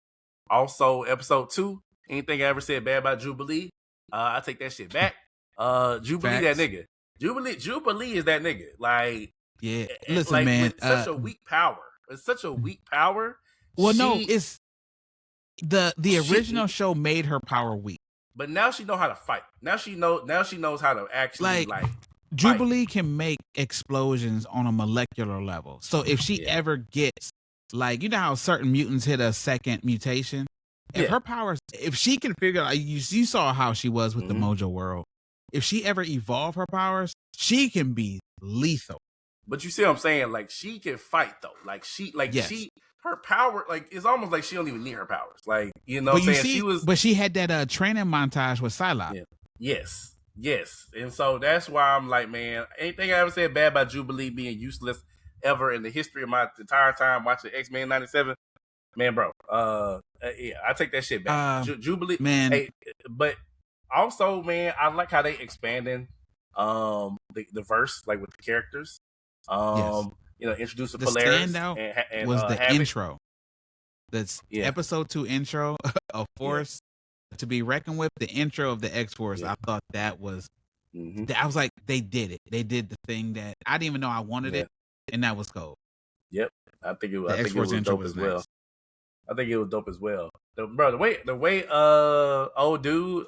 Also, episode 2, anything I ever said bad about Jubilee, I take that shit back. Jubilee, that nigga. Jubilee is that nigga. Like, yeah. Listen, like, man, with such a weak power. It's such a weak power. Well, no, it's the original show made her power weak. But now she know how to fight. Now she knows how to actually like Jubilee can make explosions on a molecular level. So if she ever gets, like, you know how certain mutants hit a second mutation? If her powers, if she can figure out, you saw how she was with the Mojo World. If she ever evolve her powers, she can be lethal. But you see what I'm saying? Like, she can fight though. Like, her power, like, it's almost like she don't even need her powers. Like, you know what I'm saying? But she had that training montage with Psylocke. Yeah. Yes. And so that's why I'm like, man, anything I ever said bad about Jubilee being useless ever in the history of my entire time watching X-Men 97, man, bro. I take that shit back. Jubilee, man. Hey, but also, man, I like how they expanding the verse, like, with the characters. You know, introduce the Polaris. Standout and was the Havoc. intro. That's episode 2 intro of Force to be reckoned with. The intro of the X-Force, I thought that was. I was like, they did it. They did the thing that I didn't even know I wanted it, and that was cool. Yep, I think it was dope as well. I think it was dope as well. The way old dude,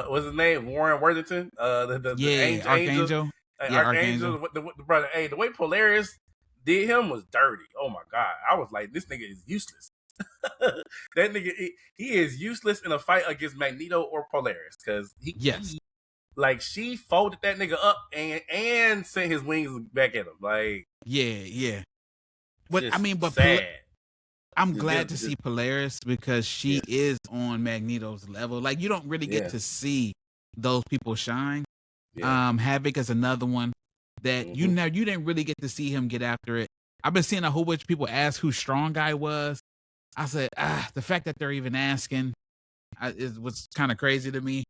what's his name? Warren Worthington. The Archangel. Archangel, the brother. Hey, the way Polaris did him was dirty. Oh my god, I was like, this nigga is useless. That nigga, he is useless in a fight against Magneto or Polaris, because he like, she folded that nigga up and sent his wings back at him. Like, yeah. But I mean, sad. I'm glad to see Polaris because she is on Magneto's level. Like, you don't really get to see those people shine. Havoc is another one that you didn't really get to see him get after it. I've been seeing a whole bunch of people ask who Strong Guy was. I said, the fact that they're even asking was kind of crazy to me.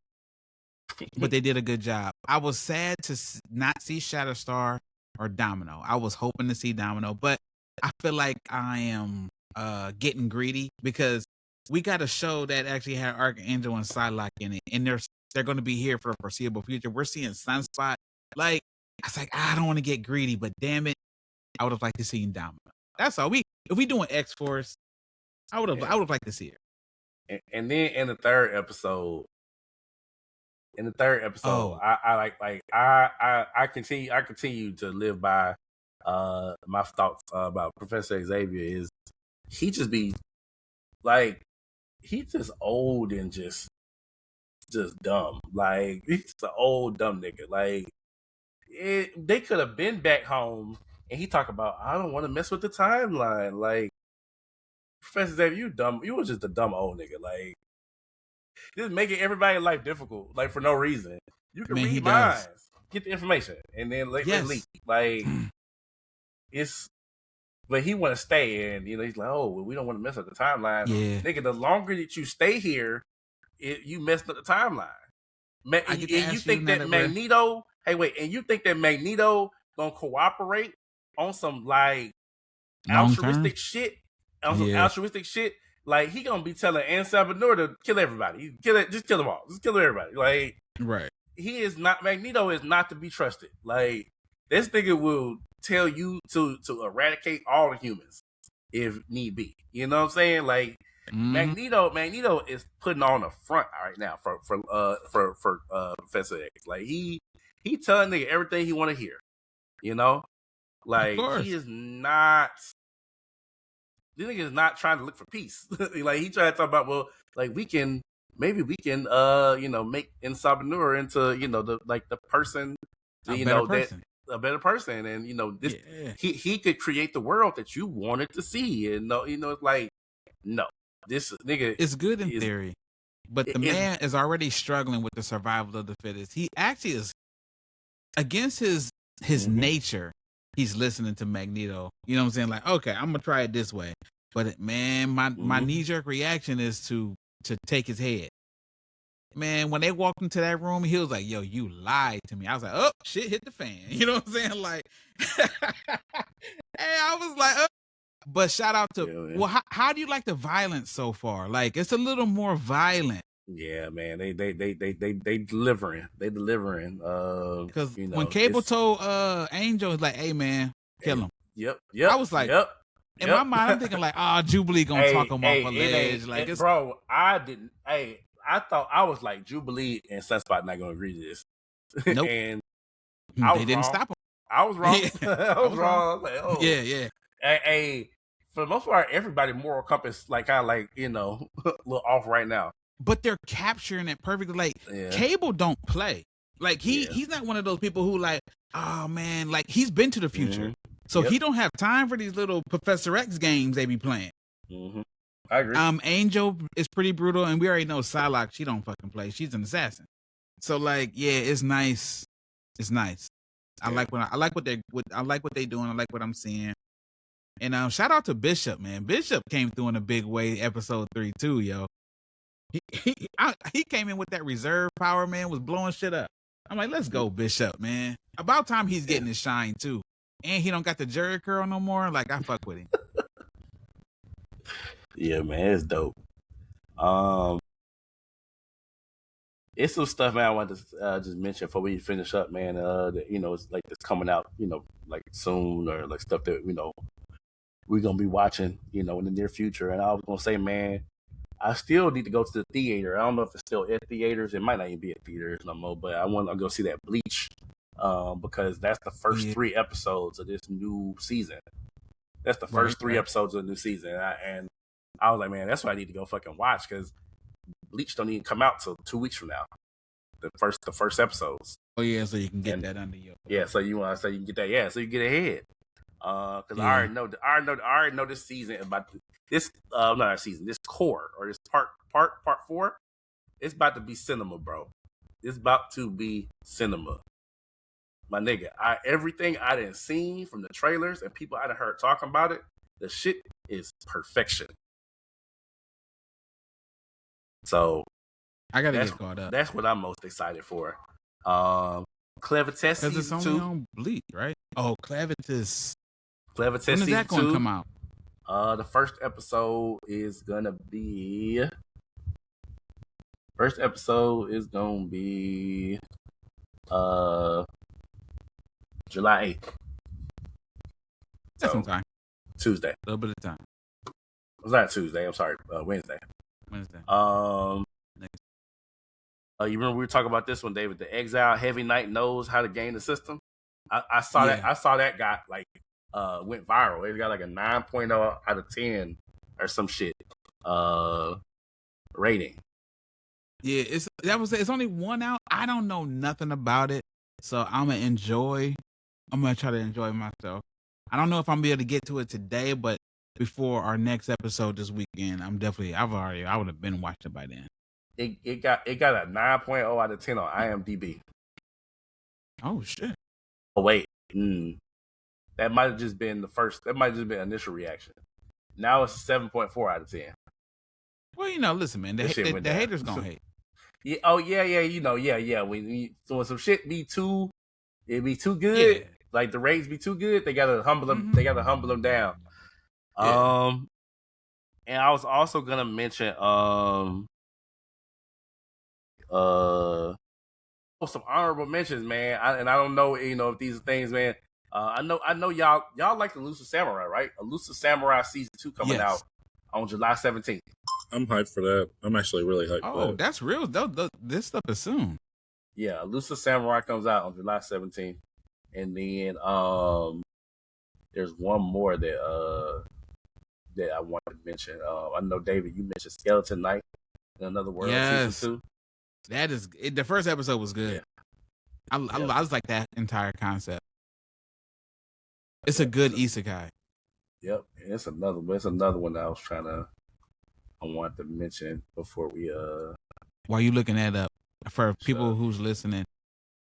But they did a good job. I was sad to not see Shatterstar or Domino. I was hoping to see Domino, but I feel like I am getting greedy because we got a show that actually had Archangel and Psylocke in it, and they're going to be here for the foreseeable future. We're seeing Sunspot. Like, I was like, I don't want to get greedy, but damn it, I would have liked to see him dominate. That's all. If we doing X Force, I would have liked to see it. And then in the third episode, I continue to live by my thoughts about Professor Xavier is he just be like he's just old and just dumb. Like he's an old dumb nigga. Like they could have been back home and he talk about I don't want to mess with the timeline. Like Professor Xavier, you dumb. You was just a dumb old nigga. Like just making everybody's life difficult, like for no reason. You can read minds, get the information, and then let it leak. Like it's, but he want to stay, and he's like, oh, well, we don't want to mess up the timeline. Yeah, nigga, the longer that you stay here, you messed up the timeline. And you think that Magneto? Hey, wait, and you think that Magneto gonna cooperate on some like altruistic shit? On some altruistic shit? Like he gonna be telling Ann Salvador to kill everybody. Just kill them all. Just kill everybody. Like he is not Magneto is not to be trusted. Like this nigga will tell you to eradicate all the humans if need be. You know what I'm saying? Like Magneto is putting on a front right now for Professor X. Like he telling nigga everything he want to hear. You know, like he is not. This nigga is not trying to look for peace. Like he tried to talk about, well, like maybe we can make Insabanur into the person, a better person, and this he could create the world that you wanted to see, and it's like no, this nigga it's good in theory, but the man is already struggling with the survival of the fittest. He actually is against his nature. He's listening to Magneto. You know what I'm saying? Like, okay, I'm gonna try it this way. But man, my knee-jerk reaction is to take his head. Man, when they walked into that room, he was like, yo, you lied to me. I was like, oh, shit hit the fan. You know what I'm saying? Like, hey, I was like, oh. But shout out to, well, how do you like the violence so far? Like, it's a little more violent. Yeah, man, they delivering. They delivering. Because when Cable told Angel, like, "Hey, man, kill him." Yep. I was like, in my mind, I'm thinking like, Jubilee gonna talk him off a ledge. Like, bro, I didn't. I thought I was like Jubilee and Sunspot not gonna agree to this. Nope. And they didn't stop him. I was wrong. I was wrong. Like, oh. Yeah. For the most part, everybody moral compass like kind of like a little off right now. But they're capturing it perfectly. Like Cable don't play. Like he's not one of those people who like, oh man, like he's been to the future, so he don't have time for these little Professor X games they be playing. I agree. Angel is pretty brutal, and we already know Psylocke. She don't fucking play. She's an assassin. So like, it's nice. It's nice. I like what they doing. I like what I'm seeing. And shout out to Bishop, man. Bishop came through in a big way. Episode 3 too, yo. He came in with that reserve power, man, was blowing shit up. I'm like, let's go, Bishop, man. About time he's getting his shine too. And he don't got the Jerry curl no more. Like, I fuck with him. Yeah, man, it's dope. It's some stuff, man, I want to just mention before we finish up, man. That, it's like it's coming out, like soon, or like stuff that we're gonna be watching, in the near future. And I was gonna say, man, I still need to go to the theater. I don't know if it's still at theaters. It might not even be at theaters no more, but I want to go see that Bleach because that's the first 3 episodes of this new season. That's the first 3 episodes of the new season. And I was like, man, that's what I need to go fucking watch because Bleach don't even come out till 2 weeks from now. The first episodes. Oh yeah, so you can get that under you. Yeah, so you want to say you can get that? Yeah, so you get ahead. Because I already know this season about this not season, this core or this part 4, it's about to be cinema, bro. It's about to be cinema. My nigga, everything I didn't see from the trailers and people I done heard talking about it, the shit is perfection. So I gotta get caught up. That's what I'm most excited for. Clevitas season 2. It's only on Bleak, right? Oh, Clevitas. Clevitas when is season that going to come out? The first episode is gonna be. First, 10 to 11 episodes. First, 10 to 11 episodes. First, 10 to 11 episodes. First, 10 to 11 episodes. First episode is gonna be. First episode is gonna be. First episode is gonna be. First episode is gonna be. First episode is gonna be. First episode is gonna be. July 8th. That's some time. Tuesday. A little bit of time. It's not Tuesday. I'm sorry. Wednesday. You remember we were talking about this one, David? The Exile Heavy Knight knows how to game the system. I saw that. I saw that got like went viral. It got like a 9.0 out of 10 or some shit rating. Yeah, it's only one out. I don't know nothing about it, so I'm gonna try to enjoy myself. I don't know if I'm gonna be able to get to it today, but before our next episode this weekend, I would have been watching it by then. It got a 9.0 out of 10 on IMDb. Oh shit. Oh wait. That might have just been initial reaction. Now it's 7.4 out of 10. Well, listen, man, the haters gonna hate. Yeah. Oh yeah. When some shit be too good, yeah. Like the ratings be too good, they gotta humble them. Mm-hmm. They gotta humble them down. Yeah. And I was also gonna mention some honorable mentions, man. I don't know, if these things, man. I know y'all like Elusive Samurai, right? Elusive Samurai season 2 coming out on July 17th. I'm hyped for that. I'm actually really hyped for that. Oh, that's real. This stuff is soon. Yeah, Elusive Samurai comes out on July 17th. And then there's one more that I wanted to mention. I know, David, you mentioned Skeleton Knight in Another World season 2. That is the first episode was good. Yeah. I was like that entire concept. It's a good isekai. Yep, it's another one that I wanted to mention before we While you looking that up, for people who's listening,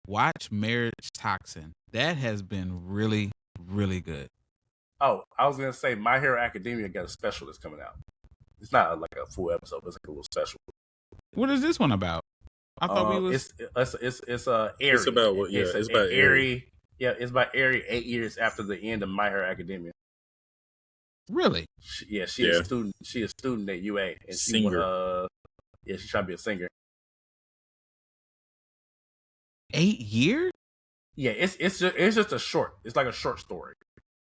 watch Marriage Toxin. That has been really, really good. Oh, I was gonna say My Hero Academia got a special that's coming out. It's not like a full episode, but it's like a little special. What is this one about? I thought we was. It's Eri. It's about what? Yeah, it's about Eri. Yeah, it's about Eri 8 years after the end of My Hero Academia. Really? She is a student. She is a student at UA, and singer. She's trying to be a singer. 8 years? Yeah, it's just a short. It's like a short story.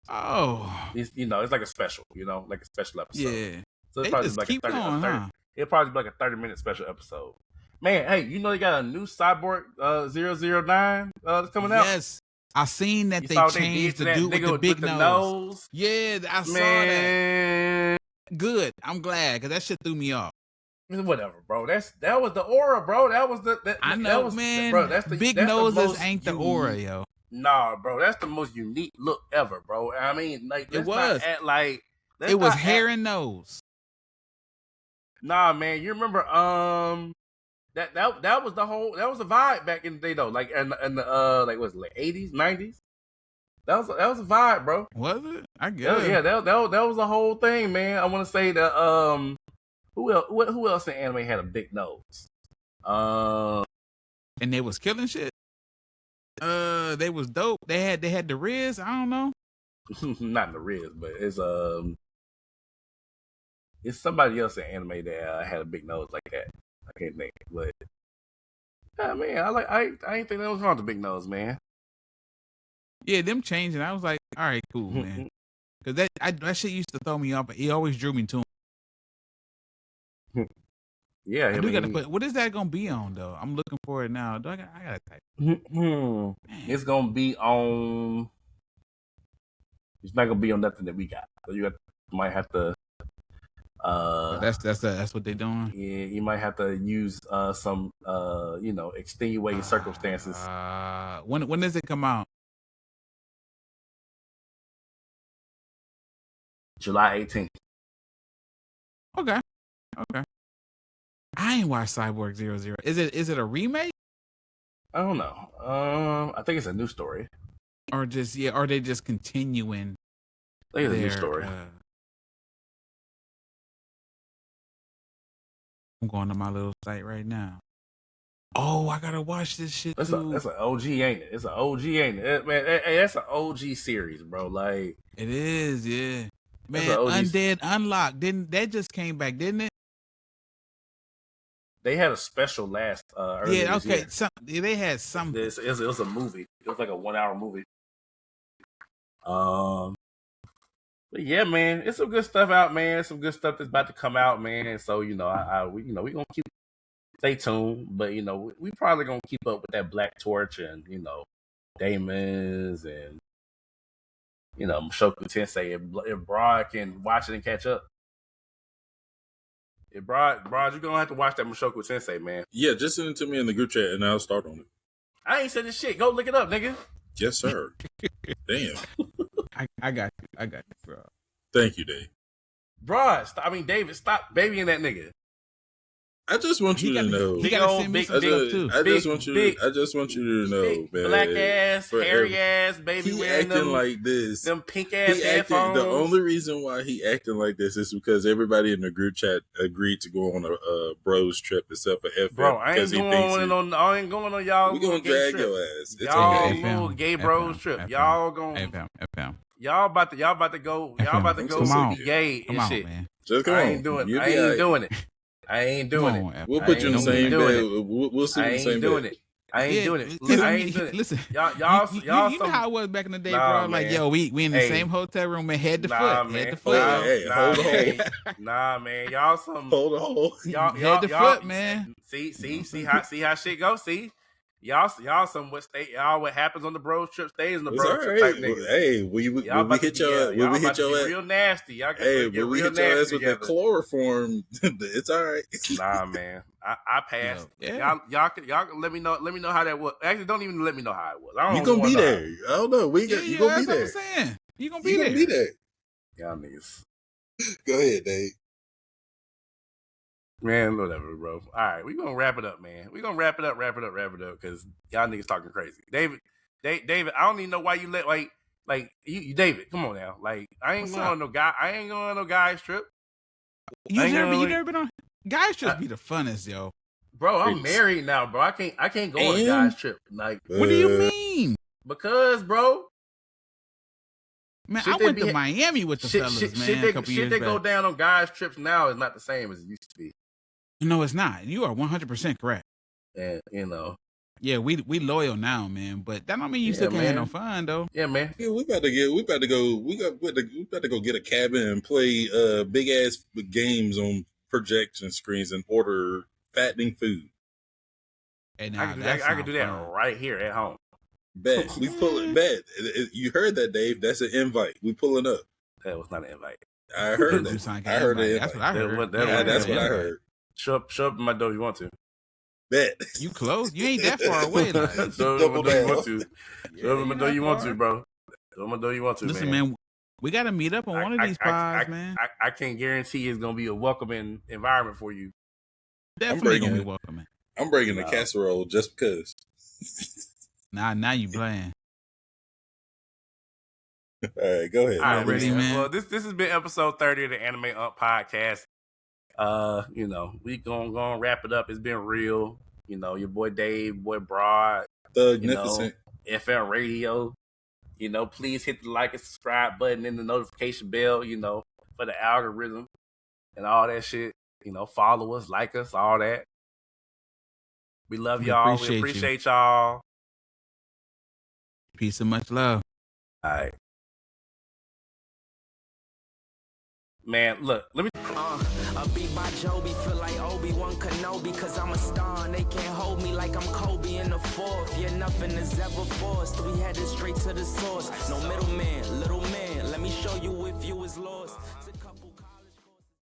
Oh, it's like a special. Like a special episode. Yeah. So it's probably like it'll probably be like a 30-minute special episode. Man, hey, they got a new Cyborg 009 that's coming out. Yes, I seen that they changed the dude with the big nose. Yeah, I saw that. Good. I'm glad because that shit threw me off. Whatever, bro. That was the aura, bro. That was I know, that was, man. Bro, big noses ain't the aura, yo. Nah, bro. That's the most unique look ever, bro. I mean, like it was it was hair and nose. Nah, man. You remember that was the vibe back in the day though. Like in the like was it like 80s, 90s? That was a vibe, bro. Was it? I guess. Yeah, that was the whole thing, man. I want to say that who else in anime had a big nose? And they was killing shit. They was dope. They had the Riz. I don't know. Not the Riz, but it's somebody else in anime that had a big nose like that. I can't think, but man, I ain't think that was wrong with the big nose, man. Yeah, them changing. I was like, all right, cool, man. Because that shit used to throw me off. But he always drew me to him. Yeah, I do gotta put. What is that gonna be on though? I'm looking for it now. I gotta type. It's gonna be on. It's not gonna be on nothing that we got. So you might have to. That's what they doing. Yeah, you might have to use some extenuating circumstances. When does it come out? July 18th. Okay. I ain't watched Cyborg 00. Is it a remake? I don't know. I think it's a new story. Or are they just continuing? I think it's a new story. I'm going to my little site right now. Oh, I gotta watch this shit too. That's an OG, ain't it? It's an OG, ain't it? Man, that's an OG series, bro. Like it is, yeah. Man, Undead Unlocked that just came back, didn't it? They had a special last earlier this year. They had some. It was a movie. It was like a 1 hour movie. But yeah, man, it's some good stuff out, man. Some good stuff that's about to come out, man. And so, we gonna stay tuned. But we probably gonna keep up with that Black Torch and Damon's and Mushoku Tensei. If Broad can watch it and catch up. If Broad, you're gonna have to watch that Mushoku Tensei, man. Yeah, just send it to me in the group chat and I'll start on it. I ain't said this shit. Go look it up, nigga. Yes, sir. Damn. I got you, bro. Thank you, Dave. Broad, David, stop babying that nigga. I just want you to know. He gotta send me some stuff too. I just want you to know, man. Black ass, hairy ass, baby he wearing acting them, like this. Them pink ass headphones. The only reason why he acting like this is because everybody in the group chat agreed to go on a bros trip except for FM. Bro, I ain't going on y'all. We gonna drag your ass. It's y'all okay. little gay bros trip. Y'all gonna FM. Y'all about to go. Y'all about to go see gay and shit. Man. Just come on. I ain't doing it. I ain't doing it. We'll put you in the same bed. We'll see in the same bed. I ain't doing it. Listen, y'all. You know how it was back in the day, bro. Man. Like, yo, we in the same hotel room and head to foot. Man. Head to foot. Hold on. Nah, man. Y'all some. Hold on. Y'all head to foot, man. See how shit go. See. Y'all what happens on the bros trip stays on the bros trip type niggas. Hey, when we hit your ass real nasty. Y'all when we hit your ass with the chloroform, it's all right. Nah, man, I passed. Yeah. Y'all let me know how that was. Actually, don't even let me know how it was. You gonna be there? I don't know. You gonna be there? That's what I'm saying. You gonna be there? Y'all niggas. Go ahead, Dave. Man, whatever, bro. All right, we gonna wrap it up, man. We gonna wrap it up, because y'all niggas talking crazy. David, I don't even know why you you, David. Come on now, I ain't going on no guys trip. You never been on guys trip? Be the funnest, yo. Bro, I'm married now, bro. I can't go on a guys trip. What do you mean? Because, bro. Man, I went to Miami with the fellas, man. Shit they go down on guys trips now is not the same as it used to be. No, it's not. You are 100% correct. And yeah, we loyal now, man. But that don't mean you still can't have no fun, though. Yeah, man. Yeah, we about to go get a cabin and play big ass games on projection screens and order fattening food. And I can do that right here at home. Bet we pull it. Bet you heard that, Dave? That's an invite. We pulling up. That was not an invite. I heard that. I heard it. That's what I heard. That's what I heard. Show up at my door if you want to. Bet. You close? You ain't that far away. Show up at my door you want to. Show up at my door you want to, bro. Show up at my door you want to, Listen, man, we got to meet up on one of these pods, man. I can't guarantee it's going to be a welcoming environment for you. Definitely going to be welcoming. I'm bringing the casserole just because. Now you playing. All right, go ahead. All right, ready, man. Well, this has been episode 30 of the Anime Up podcast. We gonna wrap it up. It's been real. Your boy Dave, boy Broad, Thugnificent, FM Radio. Please hit the like and subscribe button and the notification bell. For the algorithm and all that shit. Follow us, like us, all that. We love y'all. We appreciate y'all. Peace and much love. All right. Man, look, let me. A beat by Joby, feel like Obi-Wan Kenobi, cause I'm a star and they can't hold me like I'm Kobe in the fourth. Yeah, nothing is ever forced. We headed straight to the source.